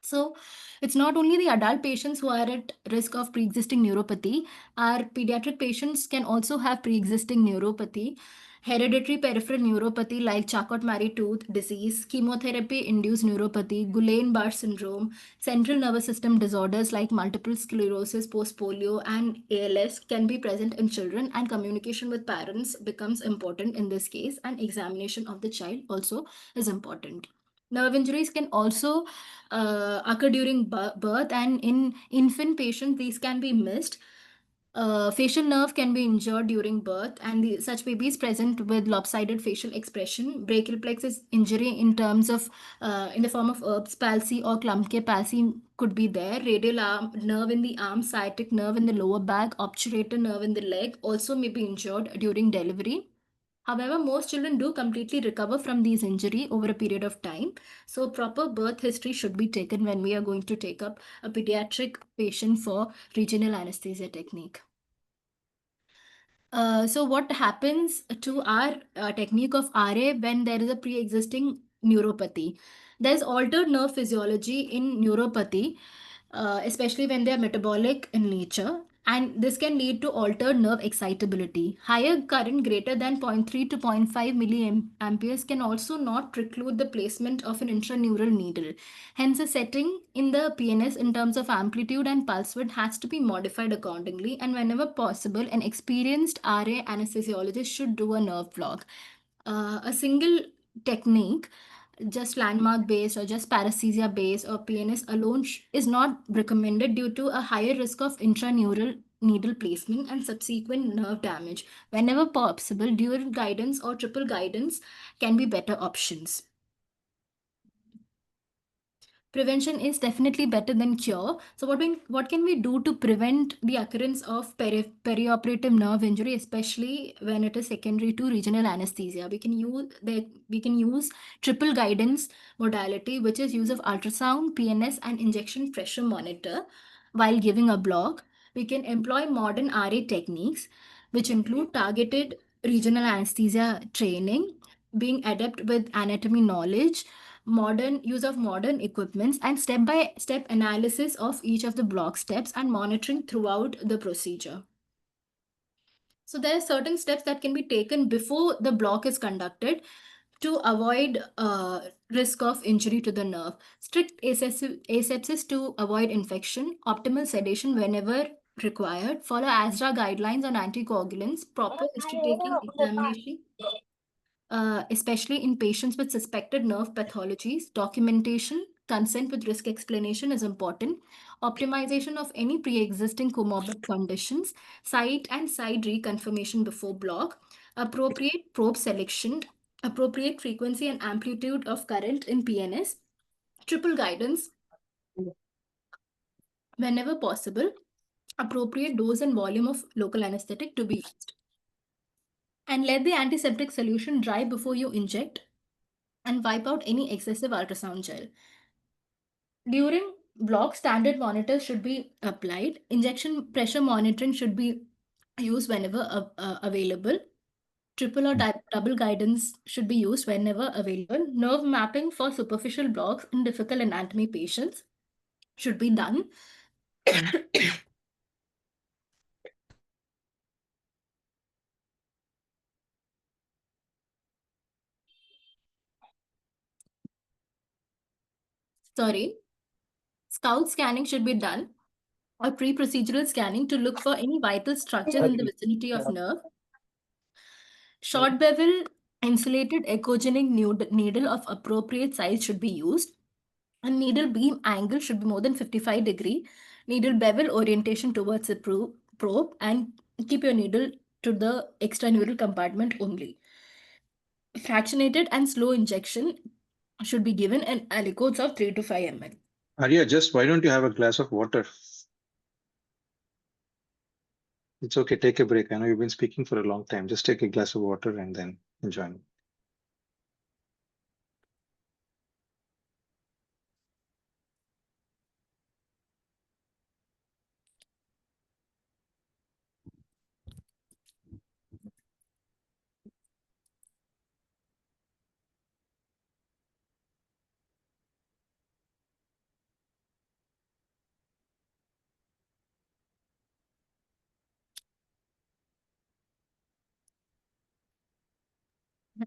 So it's not only the adult patients who are at risk of pre-existing neuropathy. Our pediatric patients can also have pre-existing neuropathy. Hereditary peripheral neuropathy like Charcot-Marie tooth disease, chemotherapy-induced neuropathy, Guillain-Barré syndrome, central nervous system disorders like multiple sclerosis, post-polio, and ALS can be present in children, and communication with parents becomes important in this case, and examination of the child also is important. Nerve injuries can also occur during birth, and in infant patients, these can be missed. Facial nerve can be injured during birth, and such babies present with lopsided facial expression. Brachial plexus injury in terms of in the form of Erb's palsy or Klumpke palsy could be there. Radial arm nerve in the arm, sciatic nerve in the lower back, obturator nerve in the leg also may be injured during delivery. However, most children do completely recover from these injury over a period of time. So proper birth history should be taken when we are going to take up a pediatric patient for regional anesthesia technique. So what happens to our technique of RA when there is a pre-existing neuropathy? There's altered nerve physiology in neuropathy, especially when they are metabolic in nature, and this can lead to altered nerve excitability. Higher current greater than 0.3 to 0.5 milliamperes can also not preclude the placement of an intraneural needle. Hence, a setting in the PNS in terms of amplitude and pulse width has to be modified accordingly, and whenever possible, an experienced RA anesthesiologist should do a nerve block. A single technique, just landmark based or just paresthesia based or PNS alone is not recommended due to a higher risk of intraneural needle placement and subsequent nerve damage. Whenever possible, dual guidance or triple guidance can be better options. Prevention is definitely better than cure. So what can we do to prevent the occurrence of perioperative nerve injury, especially when it is secondary to regional anesthesia? We can use triple guidance modality, which is use of ultrasound, PNS, and injection pressure monitor while giving a block. We can employ modern RA techniques, which include targeted regional anesthesia training, being adept with anatomy knowledge, modern use of modern equipments, and step-by-step analysis of each of the block steps and monitoring throughout the procedure. So there are certain steps that can be taken before the block is conducted to avoid risk of injury to the nerve. Strict asepsis to avoid infection, optimal sedation whenever required, follow ASRA guidelines on anticoagulants, proper history-taking examination, especially in patients with suspected nerve pathologies. Documentation, consent with risk explanation is important. Optimization of any pre-existing comorbid conditions, site and side reconfirmation before block, appropriate probe selection, appropriate frequency and amplitude of current in PNS, triple guidance whenever possible, appropriate dose and volume of local anesthetic to be used. And let the antiseptic solution dry before you inject, and wipe out any excessive ultrasound gel. During block, standard monitors should be applied. Injection pressure monitoring should be used whenever available. Triple or double guidance should be used whenever available. Nerve mapping for superficial blocks in difficult anatomy patients should be done. Sorry. Scout scanning should be done, or pre-procedural scanning to look for any vital structure in the vicinity of nerve. Short bevel insulated echogenic needle of appropriate size should be used. And needle beam angle should be more than 55 degree. Needle bevel orientation towards the probe, and keep your needle to the extraneural compartment only. Fractionated and slow injection should be given in aliquots of 3 to 5 ml. Arya, just why don't you have a glass of water? It's okay, take a break. I know you've been speaking for a long time. Just take a glass of water and then enjoy.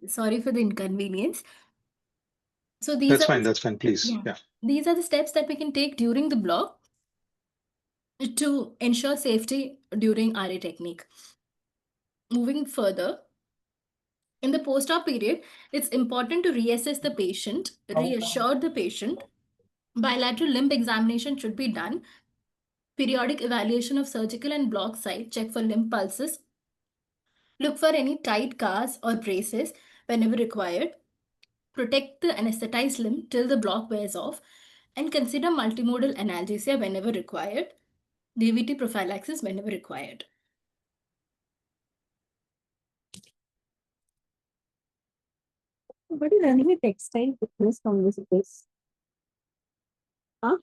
Sorry for the inconvenience. So these That's are fine. That's fine. Please. yeah. Yeah. These are the steps that we can take during the block to ensure safety during RA technique. Moving further, in the post-op period, it's important to reassess the patient, reassure the patient. Bilateral limb examination should be done. Periodic evaluation of surgical and block site, check for limb pulses. Look for any tight cars or braces whenever required. Protect the anesthetized limb till the block wears off, and consider multimodal analgesia whenever required. DVT prophylaxis whenever required. Somebody running a textile business from this place. Huh?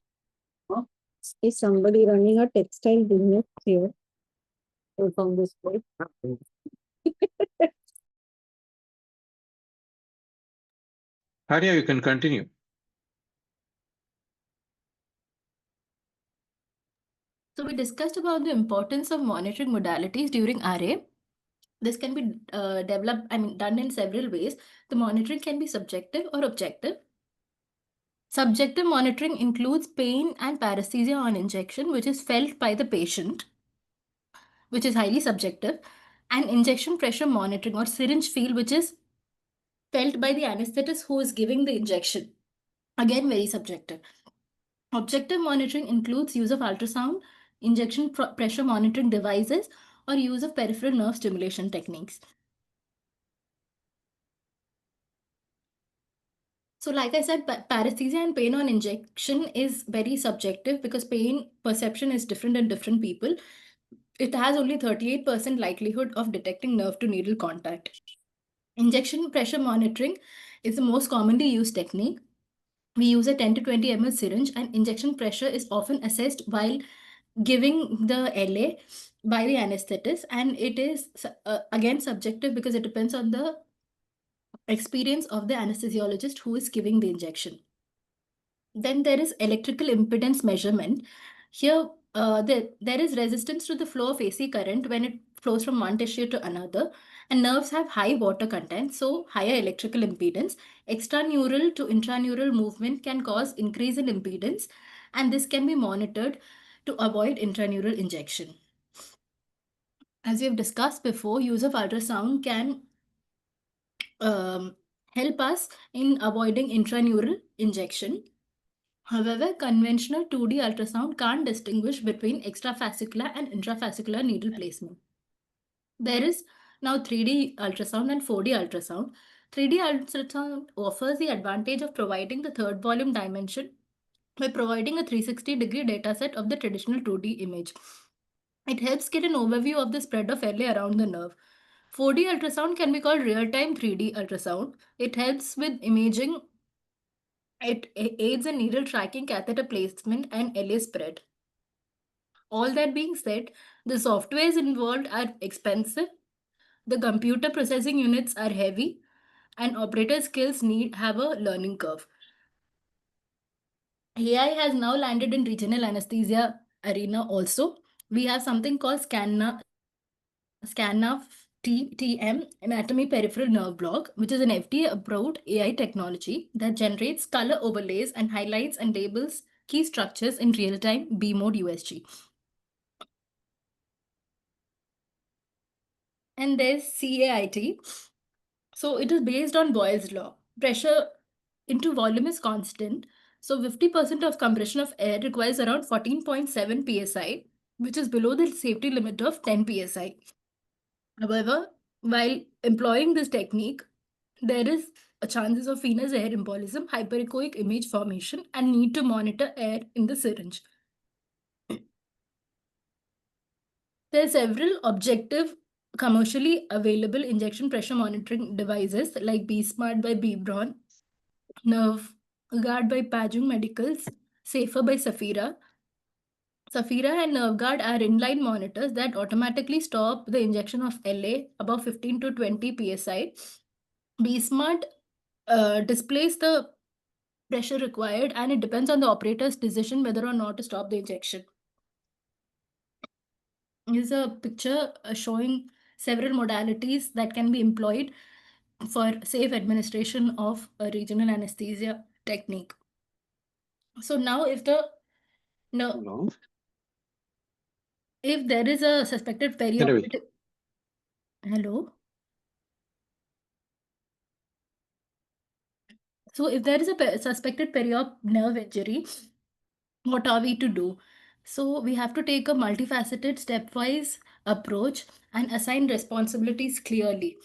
Is somebody running a textile business here from this place? Arya, you can continue. So we discussed about the importance of monitoring modalities during RA. This can be done in several ways. The monitoring can be subjective or objective. Subjective monitoring includes pain and paresthesia on injection, which is felt by the patient, which is highly subjective, and injection pressure monitoring or syringe feel, which is felt by the anesthetist who is giving the injection. Again, very subjective. Objective monitoring includes use of ultrasound, injection pressure monitoring devices, or use of peripheral nerve stimulation techniques. So like I said, paresthesia and pain on injection is very subjective because pain perception is different in different people. It has only 38% likelihood of detecting nerve to needle contact. Injection pressure monitoring is the most commonly used technique. We use a 10 to 20 ml syringe, and injection pressure is often assessed while giving the LA by the anesthetist, and it is again subjective because it depends on the experience of the anesthesiologist who is giving the injection. Then there is electrical impedance measurement. Here, there is resistance to the flow of AC current when it flows from one tissue to another, and nerves have high water content, so higher electrical impedance. Extraneural to intraneural movement can cause increase in impedance, and this can be monitored to avoid intraneural injection. As we have discussed before, use of ultrasound can help us in avoiding intraneural injection. However, conventional 2D ultrasound can't distinguish between extrafascicular and intrafascicular needle placement. There is now 3D ultrasound and 4D ultrasound. 3D ultrasound offers the advantage of providing the third volume dimension by providing a 360-degree dataset of the traditional 2D image. It helps get an overview of the spread of LA around the nerve. 4D ultrasound can be called real-time 3D ultrasound. It helps with imaging. It aids in needle tracking, catheter placement, and LA spread. All that being said, the softwares involved are expensive, the computer processing units are heavy, and operator skills have a learning curve. AI has now landed in regional anesthesia arena also. We have something called ScanNav TM, anatomy peripheral nerve block, which is an FDA-approved AI technology that generates color overlays and highlights and labels key structures in real-time B-mode USG. And there's CAIT. So it is based on Boyle's law. Pressure into volume is constant. So 50% of compression of air requires around 14.7 psi, which is below the safety limit of 10 psi. However, while employing this technique, there is a chances of venous air embolism, hyperechoic image formation, and need to monitor air in the syringe. There are several objective commercially available injection pressure monitoring devices like B-Smart by B-Braun, Nerve Guard by Pajung Medicals, Safer by Safira. Safira and Nerve Guard are inline monitors that automatically stop the injection of LA above 15 to 20 psi. B-Smart displays the pressure required, and it depends on the operator's decision whether or not to stop the injection. Here's a picture showing several modalities that can be employed for safe administration of a regional anesthesia technique. So now if there is a suspected perioperative, hello. So if there is a suspected periop nerve injury, what are we to do? So we have to take a multifaceted stepwise approach and assign responsibilities clearly.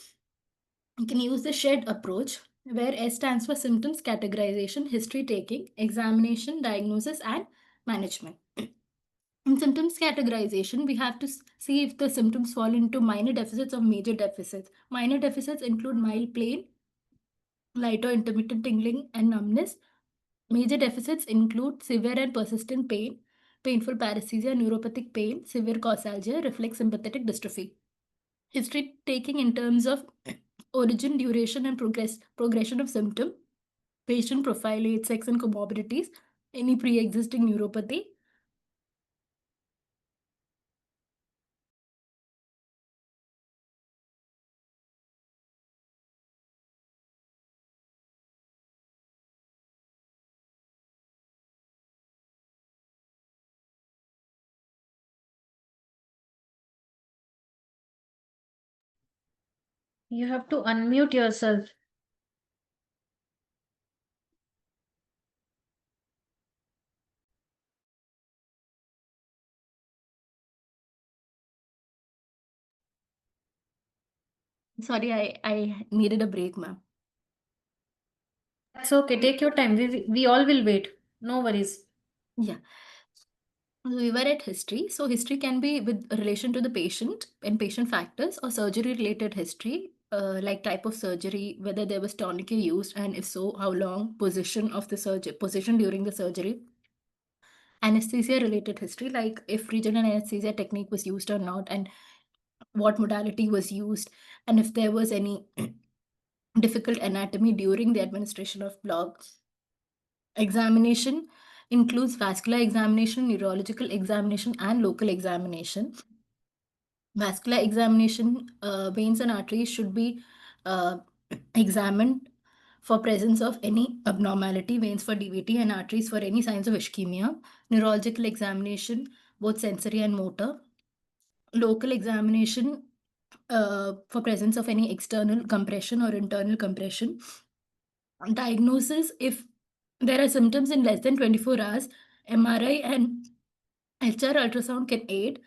You can use the SHED approach, where S stands for symptoms categorization, history taking, examination, diagnosis, and management. In symptoms categorization, we have to see if the symptoms fall into minor deficits or major deficits. Minor deficits include mild pain, light or intermittent tingling, and numbness. Major deficits include severe and persistent pain, painful paresthesia, neuropathic pain, severe causalgia, reflex sympathetic dystrophy. History taking in terms of origin, duration, and progression of symptom, patient profile, age, sex, and comorbidities, any pre-existing neuropathy. You have to unmute yourself. Sorry, I needed a break, ma'am. It's okay. Take your time. We all will wait. No worries. Yeah. So we were at history. So history can be with relation to the patient and patient factors, or surgery related history, like type of surgery, whether there was tourniquet used, and if so, how long, position of the position during the surgery. Anesthesia related history, like if regional anesthesia technique was used or not, and what modality was used, and if there was any difficult anatomy during the administration of block. Examination includes vascular examination, neurological examination, and local examination. Vascular examination, veins and arteries should be examined for presence of any abnormality, veins for DVT and arteries for any signs of ischemia. Neurological examination, both sensory and motor. Local examination for presence of any external compression or internal compression. Diagnosis, if there are symptoms in less than 24 hours, MRI and HR ultrasound can aid.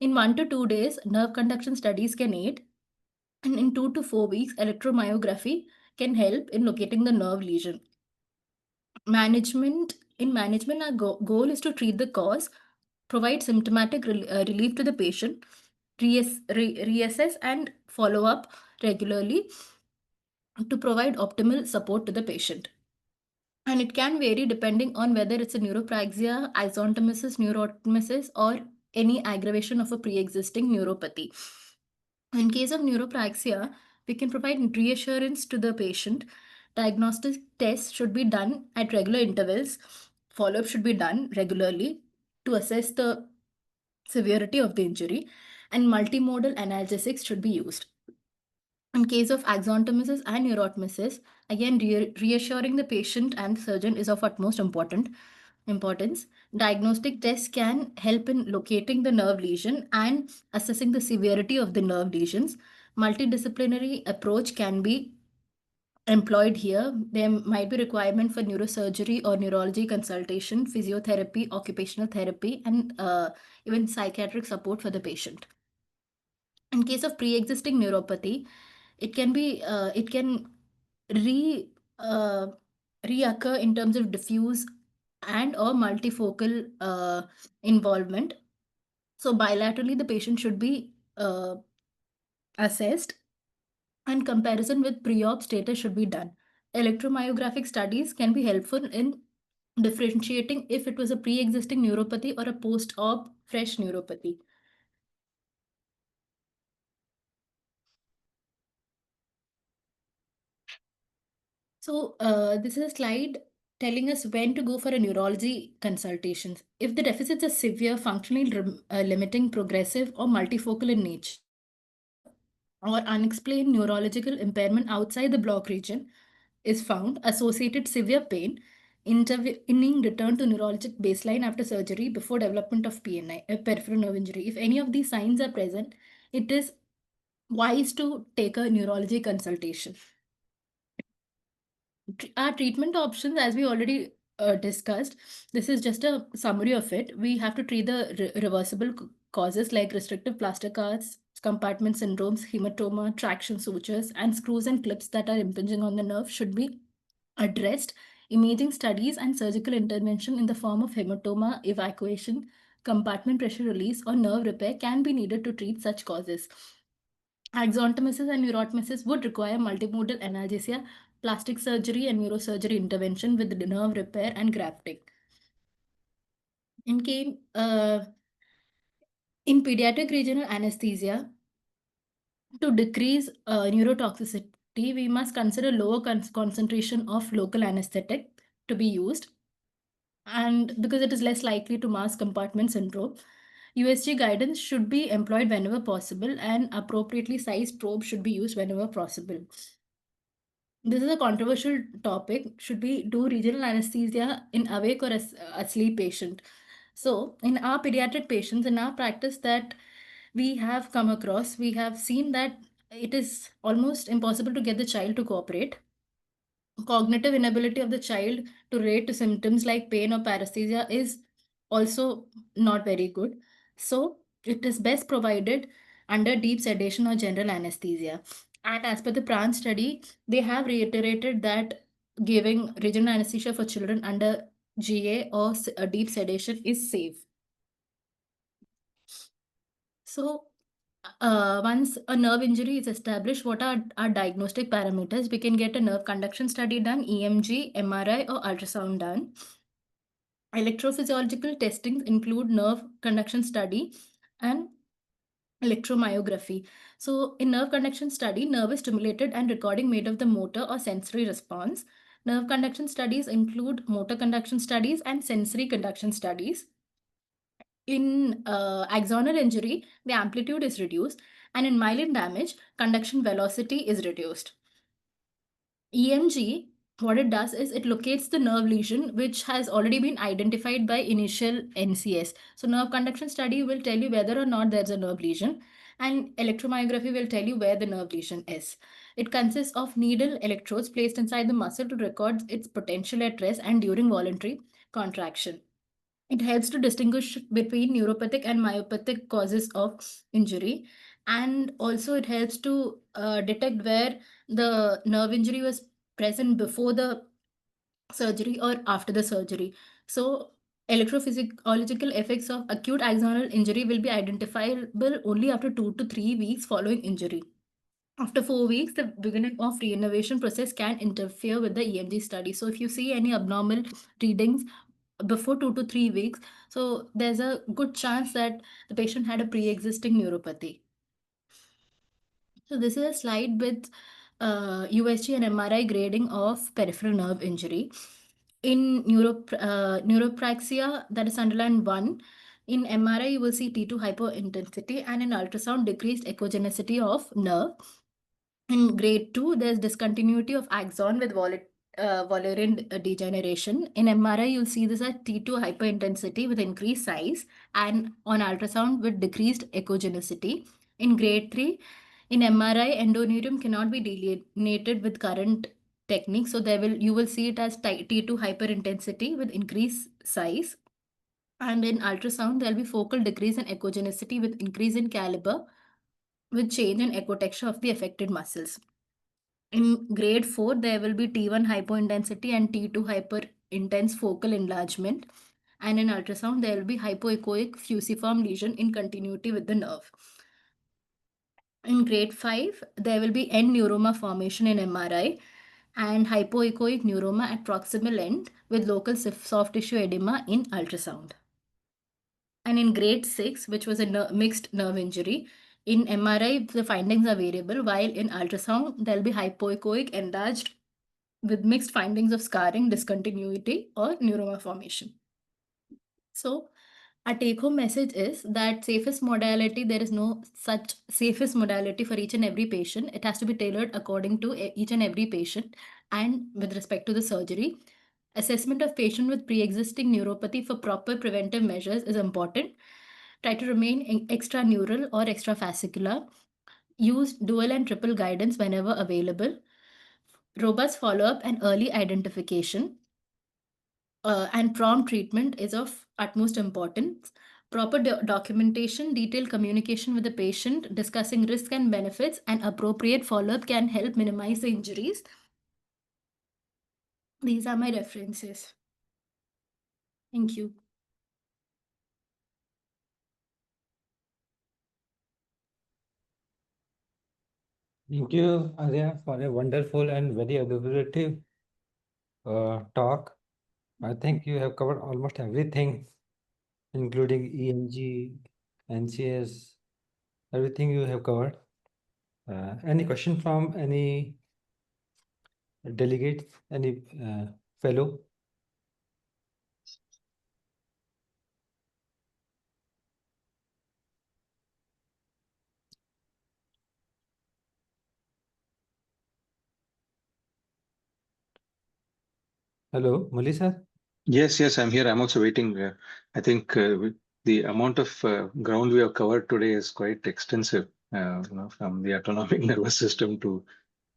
In 1 to 2 days, nerve conduction studies can aid. And in 2 to 4 weeks, electromyography can help in locating the nerve lesion. In management, our goal is to treat the cause, provide symptomatic relief to the patient, reassess and follow up regularly to provide optimal support to the patient. And it can vary depending on whether it's a neuropraxia, axontomesis, neurotmesis, or any aggravation of a pre-existing neuropathy. In case of neuropraxia, we can provide reassurance to the patient. Diagnostic tests should be done at regular intervals. Follow-up should be done regularly to assess the severity of the injury, and multimodal analgesics should be used. In case of axontomesis and neurotmesis, again, reassuring the patient and surgeon is of utmost importance. Diagnostic tests can help in locating the nerve lesion and assessing the severity of the nerve lesions. Multidisciplinary approach can be employed here. There might be requirement for neurosurgery or neurology consultation, physiotherapy, occupational therapy, and even psychiatric support for the patient. In case of pre-existing neuropathy, it can reoccur in terms of diffuse and or multifocal involvement. So bilaterally, the patient should be assessed, and comparison with pre-op status should be done. Electromyographic studies can be helpful in differentiating if it was a pre-existing neuropathy or a post-op fresh neuropathy. So this is a slide telling us when to go for a neurology consultation. If the deficits are severe, functionally limiting, progressive, or multifocal in nature, or unexplained neurological impairment outside the block region is found, associated severe pain, intervening return to neurologic baseline after surgery before development of PNI, a peripheral nerve injury. If any of these signs are present, it is wise to take a neurology consultation. Our treatment options, as we already discussed, this is just a summary of it. We have to treat the reversible causes like restrictive plaster casts, compartment syndromes, hematoma, traction sutures, and screws and clips that are impinging on the nerve should be addressed. Imaging studies and surgical intervention in the form of hematoma, evacuation, compartment pressure release, or nerve repair can be needed to treat such causes. Axontomesis and neurotomesis would require multimodal analgesia, plastic surgery, and neurosurgery intervention with nerve repair and grafting. In pediatric regional anesthesia, to decrease neurotoxicity, we must consider lower concentration of local anesthetic to be used, and because it is less likely to mask compartment syndrome. USG guidance should be employed whenever possible, and appropriately sized probe should be used whenever possible. This is a controversial topic. Should we do regional anesthesia in awake or asleep patient? So, in our pediatric patients, in our practice that we have come across, we have seen that it is almost impossible to get the child to cooperate. Cognitive inability of the child to relate to symptoms like pain or paresthesia is also not very good. So, it is best provided under deep sedation or general anesthesia. And as per the PRAN study, they have reiterated that giving regional anesthesia for children under GA or a deep sedation is safe. So, once a nerve injury is established, what are our diagnostic parameters? We can get a nerve conduction study done, EMG, MRI, or ultrasound done. Electrophysiological testings include nerve conduction study and electromyography. So in nerve conduction study, nerve is stimulated and recording made of the motor or sensory response. Nerve conduction studies include motor conduction studies and sensory conduction studies. In axonal injury, the amplitude is reduced, and in myelin damage, conduction velocity is reduced. EMG, what it does is it locates the nerve lesion which has already been identified by initial NCS. So nerve conduction study will tell you whether or not there's a nerve lesion, and electromyography will tell you where the nerve lesion is. It consists of needle electrodes placed inside the muscle to record its potential at rest and during voluntary contraction. It helps to distinguish between neuropathic and myopathic causes of injury. And also it helps to detect where the nerve injury was present before the surgery or after the surgery. So electrophysiological effects of acute axonal injury will be identifiable only after 2 to 3 weeks following injury. After 4 weeks, the beginning of reinnervation process can interfere with the EMG study. So if you see any abnormal readings before 2 to 3 weeks, so there's a good chance that the patient had a pre-existing neuropathy. So this is a slide with USG and MRI grading of peripheral nerve injury. In neuropraxia, that is underlined 1. In MRI, you will see T2 hyperintensity, and in ultrasound, decreased echogenicity of nerve. In grade 2, there's discontinuity of axon with Wallerian degeneration. In MRI, you'll see this at T2 hyperintensity with increased size, and on ultrasound with decreased echogenicity. In grade 3, in MRI, endoneurium cannot be delineated with current technique, so you will see it as T2 hyperintensity with increased size. And in ultrasound, there'll be focal decrease in echogenicity with increase in caliber with change in echo texture of the affected muscles. In grade 4, there will be T1 hypointensity and T2 hyperintense focal enlargement. And in ultrasound, there will be hypoechoic fusiform lesion in continuity with the nerve. In grade 5, there will be end neuroma formation in MRI and hypoechoic neuroma at proximal end with local soft tissue edema in ultrasound. And in grade 6, which was a mixed nerve injury, in MRI, the findings are variable, while in ultrasound, there'll be hypoechoic enlarged with mixed findings of scarring, discontinuity, or neuroma formation. So, Our take-home message is that safest modality, there is no such safest modality for each and every patient. It has to be tailored according to each and every patient and with respect to the surgery. Assessment of patient with pre-existing neuropathy for proper preventive measures is important. Try to remain extraneural or extrafascicular. Use dual and triple guidance whenever available. Robust follow-up and early identification. And prompt treatment is of utmost importance. Proper documentation, detailed communication with the patient, discussing risks and benefits, and appropriate follow-up can help minimize the injuries. These are my references. Thank you. Thank you, Arya, for a wonderful and very elaborative talk. I think you have covered almost everything, including EMG, NCS, everything you have covered. Any question from any delegate, any fellow? Hello, Muli sir? Yes, I'm here. I'm also waiting. I think the amount of ground we have covered today is quite extensive, from the autonomic nervous system to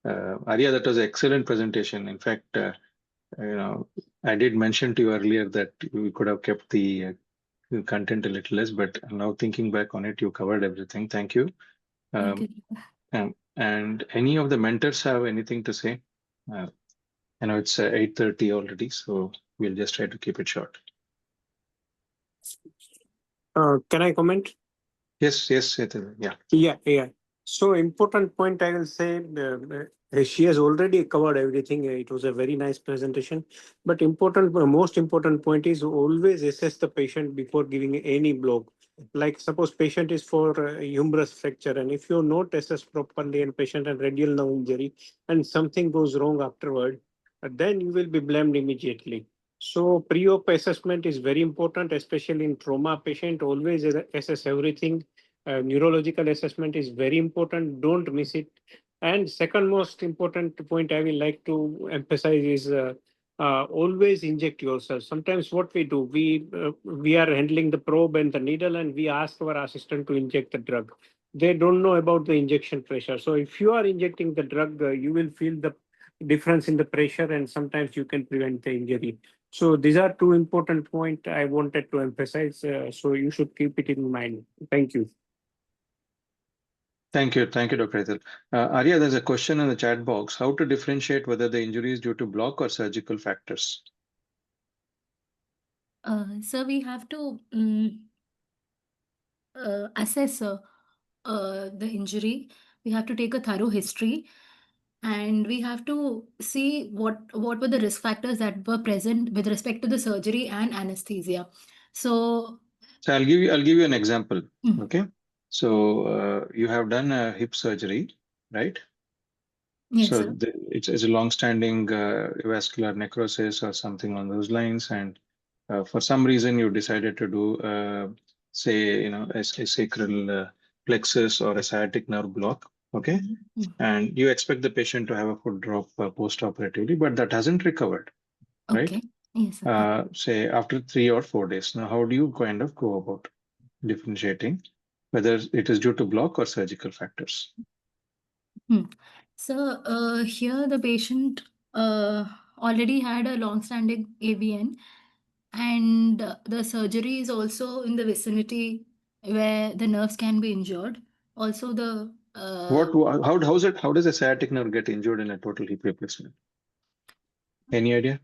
Arya. That was an excellent presentation. In fact, I did mention to you earlier that we could have kept the content a little less, but now thinking back on it, you covered everything. Thank you. Thank you. And any of the mentors have anything to say? I know it's 8:30 already, so we'll just try to keep it short. Can I comment? Yes, yeah. Yeah. So important point I will say, she has already covered everything. It was a very nice presentation. But most important point is always assess the patient before giving any block. Like suppose patient is for humerus fracture, and if you're not assessed properly and patient has radial nerve injury and something goes wrong afterward, then you will be blamed immediately. So pre-op assessment is very important, especially in trauma patient. Always assess everything. Neurological assessment is very important. Don't miss it. And second most important point I will like to emphasize is always inject yourself. Sometimes what we do, we are handling the probe and the needle, and we ask our assistant to inject the drug. They don't know about the injection pressure. So if you are injecting the drug, you will feel the difference in the pressure, and sometimes you can prevent the injury. So these are two important points I wanted to emphasize. So you should keep it in mind. Thank you. Thank you, Dr. Ethel. Arya, there's a question in the chat box. How to differentiate whether the injury is due to block or surgical factors? So we have to assess the injury. We have to take a thorough history, and we have to see what were the risk factors that were present with respect to the surgery and anesthesia. So I'll give you an example. Okay. So you have done a hip surgery, right? Yes, so sir. It's a long-standing vascular necrosis or something on those lines, and for some reason you decided to do, say, a sacral plexus or a sciatic nerve block. Okay, and you expect the patient to have a foot drop post-operatively, but that hasn't recovered, right? Okay. Yes, sir. Say after 3 or 4 days. Now, how do you kind of go about differentiating whether it is due to block or surgical factors? So here the patient already had a long-standing AVN, and the surgery is also in the vicinity where the nerves can be injured. Also, the How does a sciatic nerve get injured in a total hip replacement? Any idea?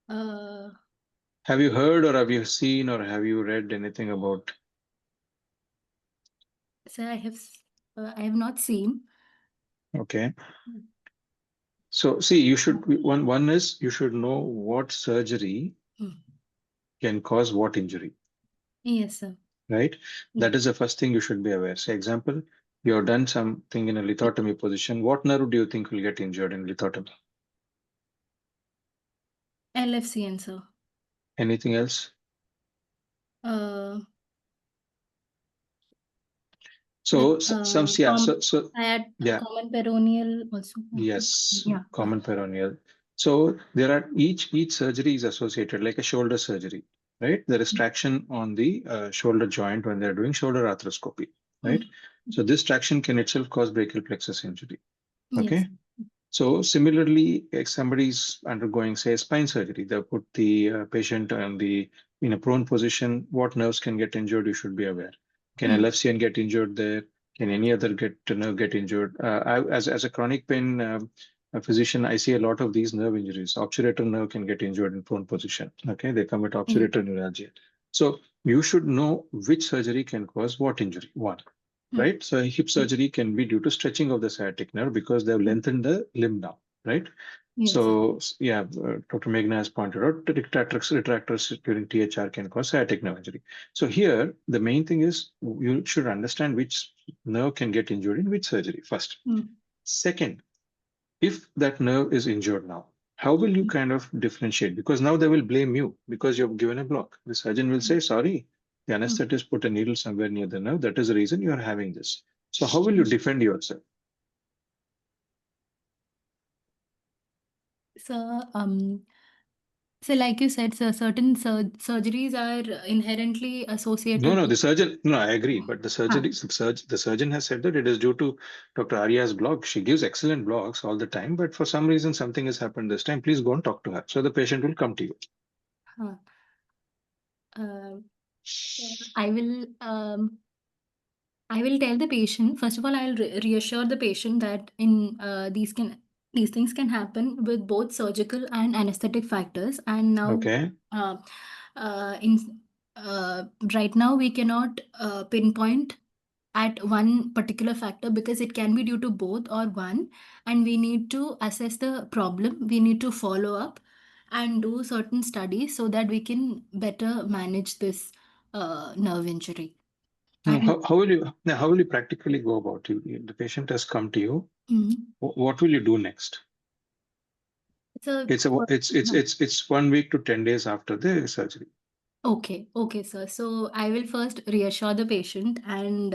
Have you heard or have you seen or have you read anything about? So I have not seen. Okay. So see, you should one is you should know what surgery can cause what injury. Yes, sir. Right? That is the first thing you should be aware. Say example, you have done something in a lithotomy position. What nerve do you think will get injured in lithotomy? LFCN, sir. Anything else? Uh, So the, some yeah, com- so I had yeah, common peroneal also. yes, Yeah. common peroneal. So there are each surgery is associated like a shoulder surgery, right? There is traction on the shoulder joint when they're doing shoulder arthroscopy, right? So this traction can itself cause brachial plexus injury. Okay. Yes. So similarly, if somebody's undergoing, say, spine surgery, they'll put the patient on the in a prone position. What nerves can get injured? You should be aware. Can a left CN get injured there? Can any other nerve get injured? As a chronic pain a physician, I see a lot of these nerve injuries. Obturator nerve can get injured in prone position. Okay, they come with obturator neuralgia. So you should know which surgery can cause what injury. One. Right? So hip surgery can be due to stretching of the sciatic nerve because they've lengthened the limb now, right? Yes. So yeah, Dr. Meghna has pointed out the retractors during THR can cause sciatic nerve injury. So here, the main thing is you should understand which nerve can get injured in which surgery first. Second, if that nerve is injured now, how will you kind of differentiate? Because now they will blame you because you've given a block. The surgeon will say, sorry, the anesthetist put a needle somewhere near the nerve. That is the reason you are having this. So how will you defend yourself? So like you said, certain surgeries are inherently associated. No, the surgeon, no, I agree. But the surgeon has said that it is due to Dr. Arya's block. She gives excellent blocks all the time, but for some reason, something has happened this time. Please go and talk to her. So the patient will come to you. I will tell the patient, first of all, I'll reassure the patient that in these things can happen with both surgical and anesthetic factors. And now, okay. Right now we cannot pinpoint at one particular factor because it can be due to both or one, and we need to assess the problem. We need to follow up and do certain studies so that we can better manage this nerve injury. How will you practically go about it? The patient has come to you. What will you do next? It's 1 week to 10 days after the surgery. Okay, sir. So I will first reassure the patient and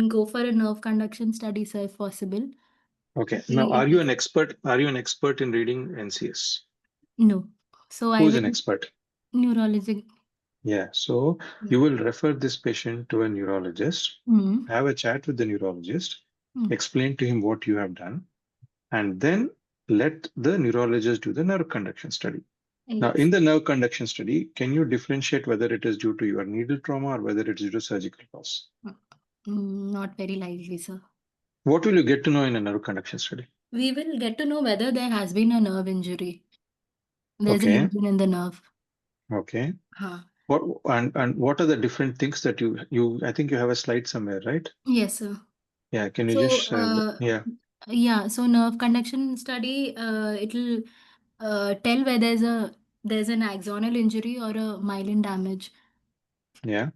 go for a nerve conduction study, sir, if possible. Okay. Now, are you an expert? Are you an expert in reading NCS? No. So who's an expert? Neurologic. Yeah. So you will refer this patient to a neurologist, have a chat with the neurologist, explain to him what you have done, and then let the neurologist do the nerve conduction study. Yes. Now, in the nerve conduction study, can you differentiate whether it is due to your needle trauma or whether it is due to surgical cause? Not very likely, sir. What will you get to know in a nerve conduction study? We will get to know whether there has been a nerve injury. There's an injury in the nerve. Okay. What and what are the different things that you I think you have a slide somewhere, right? Yes, sir. Yeah. Can you just yeah. Yeah. So nerve conduction study, it'll tell where there's an axonal injury or a myelin damage. Yeah.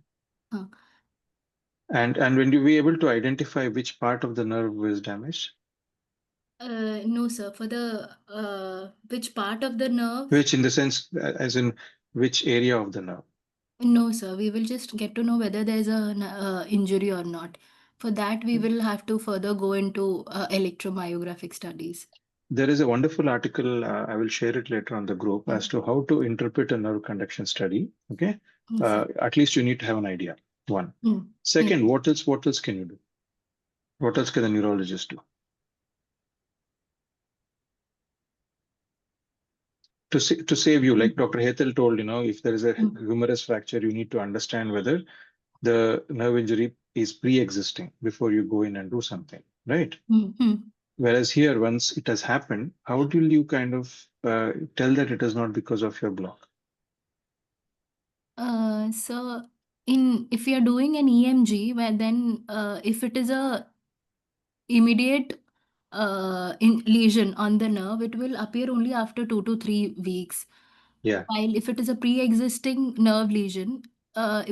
And when you be able to identify which part of the nerve was damaged? No, sir. For the which part of the nerve? Which in the sense, as in which area of the nerve? No, sir. We will just get to know whether there's an injury or not. For that, we will have to further go into electromyographic studies. There is a wonderful article, I will share it later on the group, as to how to interpret a nerve conduction study. Okay. At least you need to have an idea. One. Second, what else can you do? What else can the neurologist do? To save you, like Dr. Hethel told, if there is a humerus fracture, you need to understand whether the nerve injury is pre-existing before you go in and do something, right? Whereas here, once it has happened, how do you kind of tell that it is not because of your block? So if you're doing an EMG, where then if it is a immediate lesion on the nerve, it will appear only after 2 to 3 weeks. Yeah. While if it is a pre-existing nerve lesion,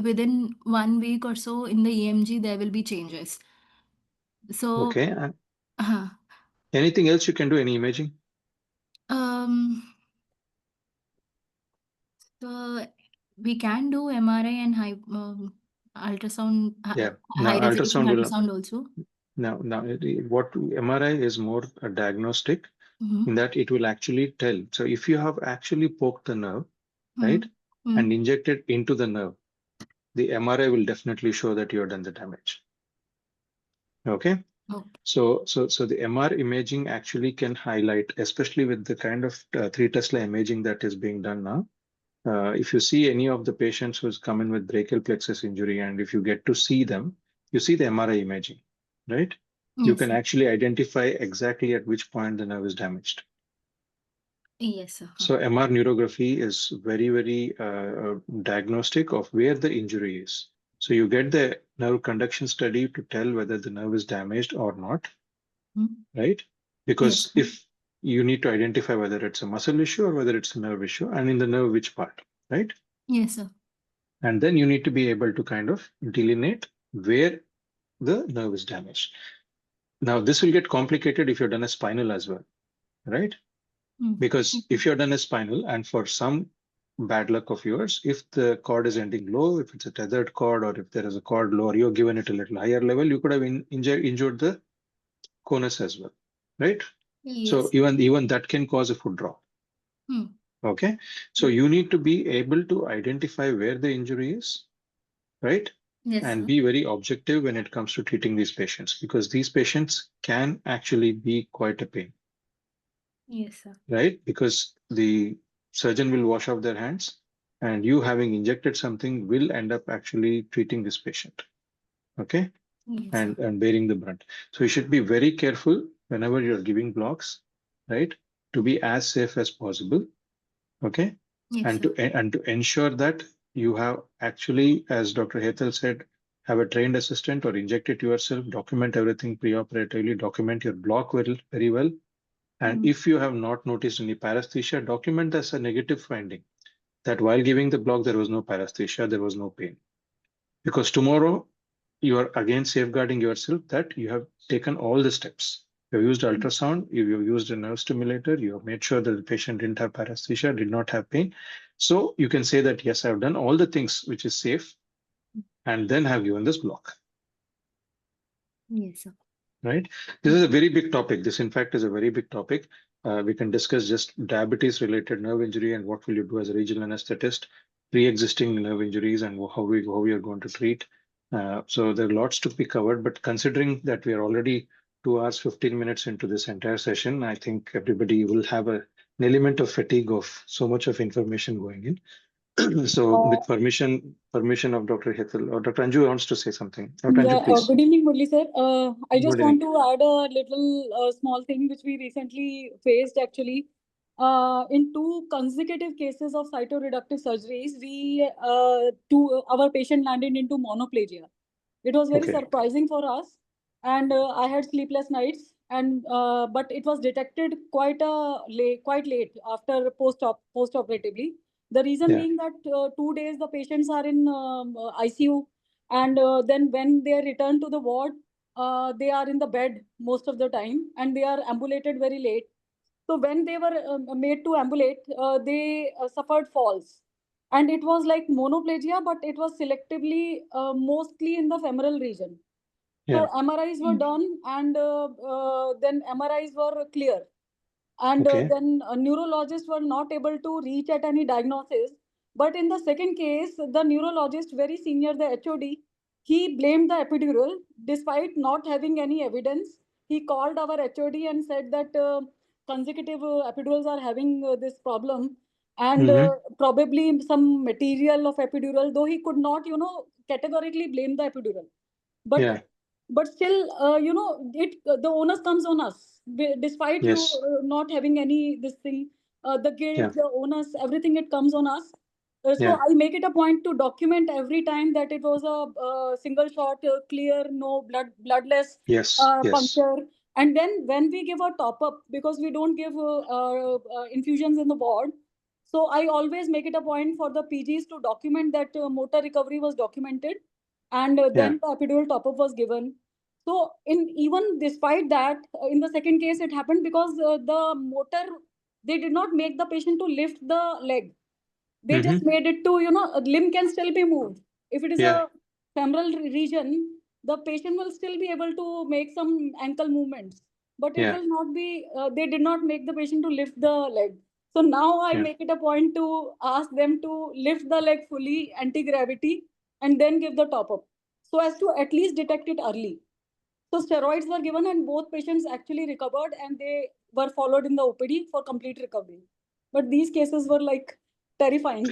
within 1 week or so in the EMG, there will be changes. So okay. Anything else you can do? Any imaging? So we can do MRI and ultrasound, Yeah. high Now resolution ultrasound will ultrasound also. now what MRI is more a diagnostic in that it will actually tell. So if you have actually poked the nerve, right, and injected into the nerve, the MRI will definitely show that you have done the damage. Okay. So the MR imaging actually can highlight, especially with the kind of 3 Tesla imaging that is being done now. If you see any of the patients who's come in with brachial plexus injury, and if you get to see them, you see the MRI imaging, right? You can actually identify exactly at which point the nerve is damaged. Yes, sir. So MR neurography is very, very diagnostic of where the injury is. So you get the nerve conduction study to tell whether the nerve is damaged or not, right? Because if you need to identify whether it's a muscle issue or whether it's a nerve issue, and in the nerve, which part, right? Yes, sir. And then you need to be able to kind of delineate where the nerve is damaged. Now, this will get complicated if you've done a spinal as well, right? Because if you've done a spinal, and for some bad luck of yours, if the cord is ending low, if it's a tethered cord, or if there is a cord low, or you're given it a little higher level, you could have injured the conus as well, right? Yes. So even that can cause a foot drop. Okay, so you need to be able to identify where the injury is, right? Yes, and sir. be very objective when it comes to treating these patients, because these patients can actually be quite a pain, Yes, sir. right? Because the surgeon will wash off their hands, and you having injected something will end up actually treating this patient, okay? Yes, And bearing the brunt. So you should be very careful whenever you're giving blocks, right? To be as safe as possible, okay? Yes, and sir. to ensure that you have actually, as Dr. Hetal said, have a trained assistant or inject it yourself, document everything preoperatively, document your block very well. And if you have not noticed any paresthesia, document as a negative finding that while giving the block, there was no paresthesia, there was no pain. Because tomorrow you are again safeguarding yourself that you have taken all the steps. You've used ultrasound, you've used a nerve stimulator, you have made sure that the patient didn't have paresthesia, did not have pain. So you can say that, yes, I've done all the things which is safe, and then have given this block. Yes, sir. Right? This is a very big topic. This, in fact, is a very big topic. We can discuss just diabetes-related nerve injury and what will you do as a regional anesthetist, pre-existing nerve injuries, and how we are going to treat. So there are lots to be covered, but considering that we are already 2 hours, 15 minutes into this entire session, I think everybody will have an element of fatigue of so much of information going in. So with permission of Dr. Hetal, or Dr. Anju wants to say something. Dr. Anju, please. Good evening, Murli sir. I just Good want evening. to add a little small thing which we recently faced actually. In 2 consecutive cases of cytoreductive surgeries, our patient landed into monoplegia. It was very surprising for us, and I had sleepless nights. And but it was detected quite late after post-operatively. The reason being that 2 days the patients are in ICU, and then when they return to the ward, they are in the bed most of the time, and they are ambulated very late. So when they were made to ambulate, they suffered falls. And it was like monoplegia, but it was selectively mostly in the femoral region. So MRIs were done, and then MRIs were clear. And then neurologists were not able to reach at any diagnosis. But in the second case, the neurologist, very senior, the HOD, he blamed the epidural despite not having any evidence. He called our HOD and said that consecutive epidurals are having this problem, and probably some material of epidural, though he could not, categorically blame the epidural. But still, the onus comes on us, despite you not having any this thing, the guilt, the onus, everything, it comes on us. So I make it a point to document every time that it was a single shot, clear, no bloodless puncture. And then when we give a top up, because we don't give infusions in the ward, so I always make it a point for the PGs to document that motor recovery was documented, and then the epidural top up was given. So even despite that, in the second case, it happened because the motor they did not make the patient to lift the leg. They just made it to, a limb can still be moved. If it is Yeah. a femoral region, the patient will still be able to make some ankle movements, but it Yeah. will not be, they did not make the patient to lift the leg. So now I Yeah. make it a point to ask them to lift the leg fully, anti-gravity, and then give the top up, so as to at least detect it early. So steroids were given and both patients actually recovered and they were followed in the OPD for complete recovery. But these cases were like terrifying.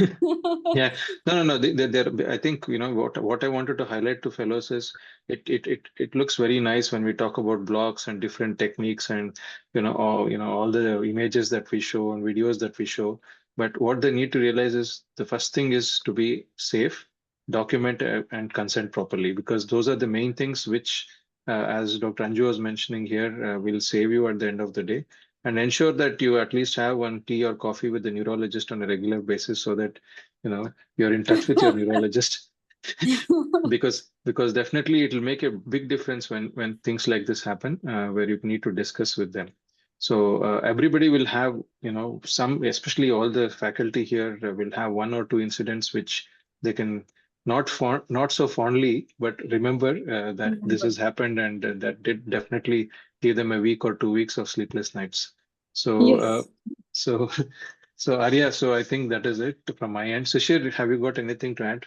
Yeah, no. I think what I wanted to highlight to fellows is it looks very nice when we talk about blocks and different techniques and all the images that we show and videos that we show. But what they need to realize is the first thing is to be safe, document and consent properly, because those are the main things which, as Dr. Anju was mentioning here, will save you at the end of the day. And ensure that you at least have one tea or coffee with the neurologist on a regular basis, so that you're in touch with your neurologist. because definitely it will make a big difference when things like this happen, where you need to discuss with them. So everybody will have some, especially all the faculty here, will have one or two incidents which they can not so fondly, but remember that this has happened, and that did definitely give them a week or 2 weeks of sleepless nights. So Yes. so so Arya, so I think that is it from my end. Shishir, have you got anything to add?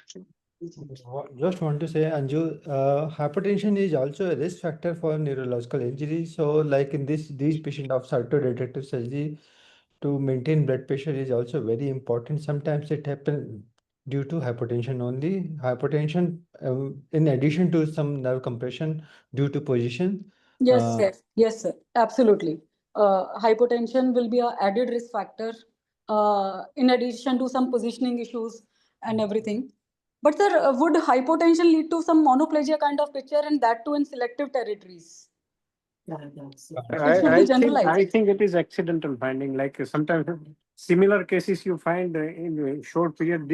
Just want to say, Anju, hypertension is also a risk factor for neurological injury. So, like in these patients of cytoreductive surgery, to maintain blood pressure is also very important. Sometimes it happens due to hypertension only. Hypertension, in addition to some nerve compression due to position. Yes, sir. Absolutely. Hypotension will be an added risk factor in addition to some positioning issues and everything. But sir, would hypotension lead to some monoplegia kind of picture, and that too in selective territories? It should be generalized. I think it is accidental finding. Like sometimes similar cases you find in a short period.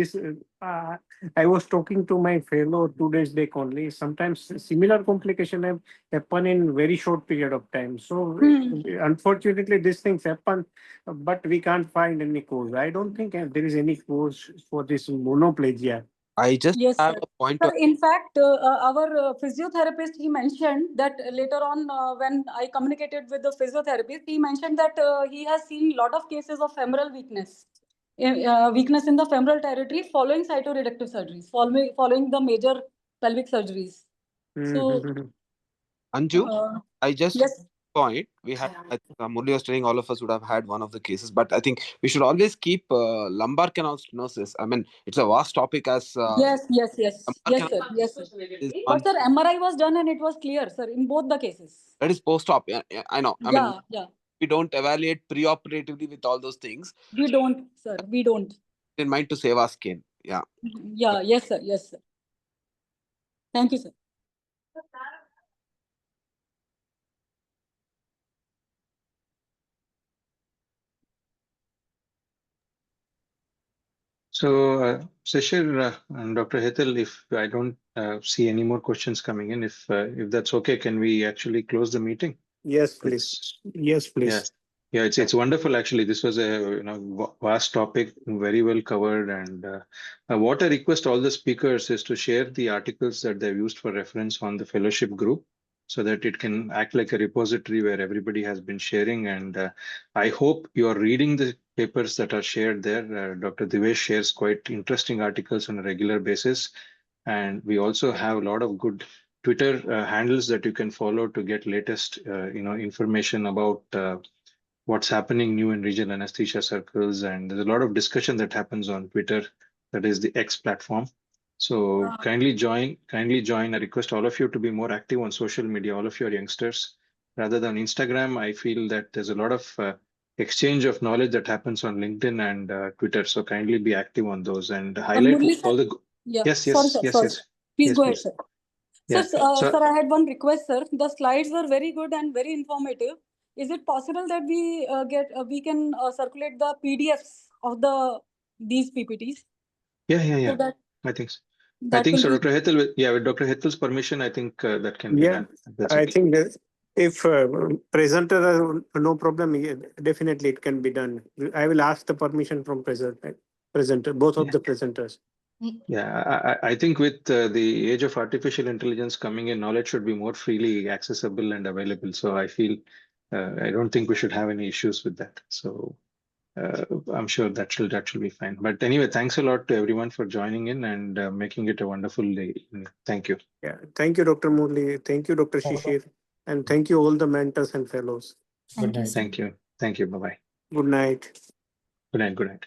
I was talking to my fellow 2 days back only. Sometimes similar complication happen in very short period of time. So unfortunately, these things happen, but we can't find any cause. I don't think there is any cause for this monoplegia. I just Yes, have sir. a point Sir, to in fact, our physiotherapist, he mentioned that later on when I communicated with the physiotherapist, he mentioned that he has seen a lot of cases of femoral weakness, weakness in the femoral territory following cytoreductive surgeries, following the major pelvic surgeries. So, Anju, I just yes. point we had. I think Murli was telling all of us would have had one of the cases, but I think we should always keep lumbar canal stenosis. I mean, it's a vast topic as Yes, lumbar canal yes, sir. is But one sir, MRI was done and it was clear, sir, in both the cases. that is post-op. Yeah, I know. I mean, Yeah. we don't evaluate pre-operatively with all those things. We don't, sir. We don't. In mind to save our skin. Yeah. Yeah. Yes, sir. Yes, sir. Thank you, sir. So, Shishir and Dr. Hetal, if I don't see any more questions coming in, if that's okay, can we actually close the meeting? Yes, please. Yes, please. Yeah, it's wonderful actually. This was a vast topic, very well covered, and what I request all the speakers is to share the articles that they've used for reference on the fellowship group, so that it can act like a repository where everybody has been sharing. And I hope you are reading the papers that are shared there. Dr. Divesh shares quite interesting articles on a regular basis, and we also have a lot of good Twitter handles that you can follow to get latest information about what's happening new in regional anesthesia circles. And there's a lot of discussion that happens on Twitter, that is the X platform. So kindly join. I request all of you to be more active on social media, all of your youngsters. Rather than Instagram, I feel that there's a lot of exchange of knowledge that happens on LinkedIn and Twitter. So kindly be active on those and highlight Murli, all the. yeah. Yes. Sorry. Please go ahead, sir. Yeah. Sir, I had one request, sir. The slides were very good and very informative. Is it possible that we can circulate the PDFs of these PPTs? Yeah. So that I think so. that will So, be. Dr. Hetal, with Dr. Hetal's permission, I think that can be done. That's I okay. think If presenter has no problem, definitely it can be done. I will ask the permission from presenter, both of the presenters. Yeah, I think with the age of artificial intelligence coming in, knowledge should be more freely accessible and available. So I feel I don't think we should have any issues with that. So I'm sure that should be fine. But anyway, thanks a lot to everyone for joining in and making it a wonderful day. Thank you. Yeah, thank you, Dr. Murli. Thank you, Dr. Shishir. And thank you all the mentors and fellows. Good night. Thank you. Thank you. Bye-bye. Good night. Good night. Good night.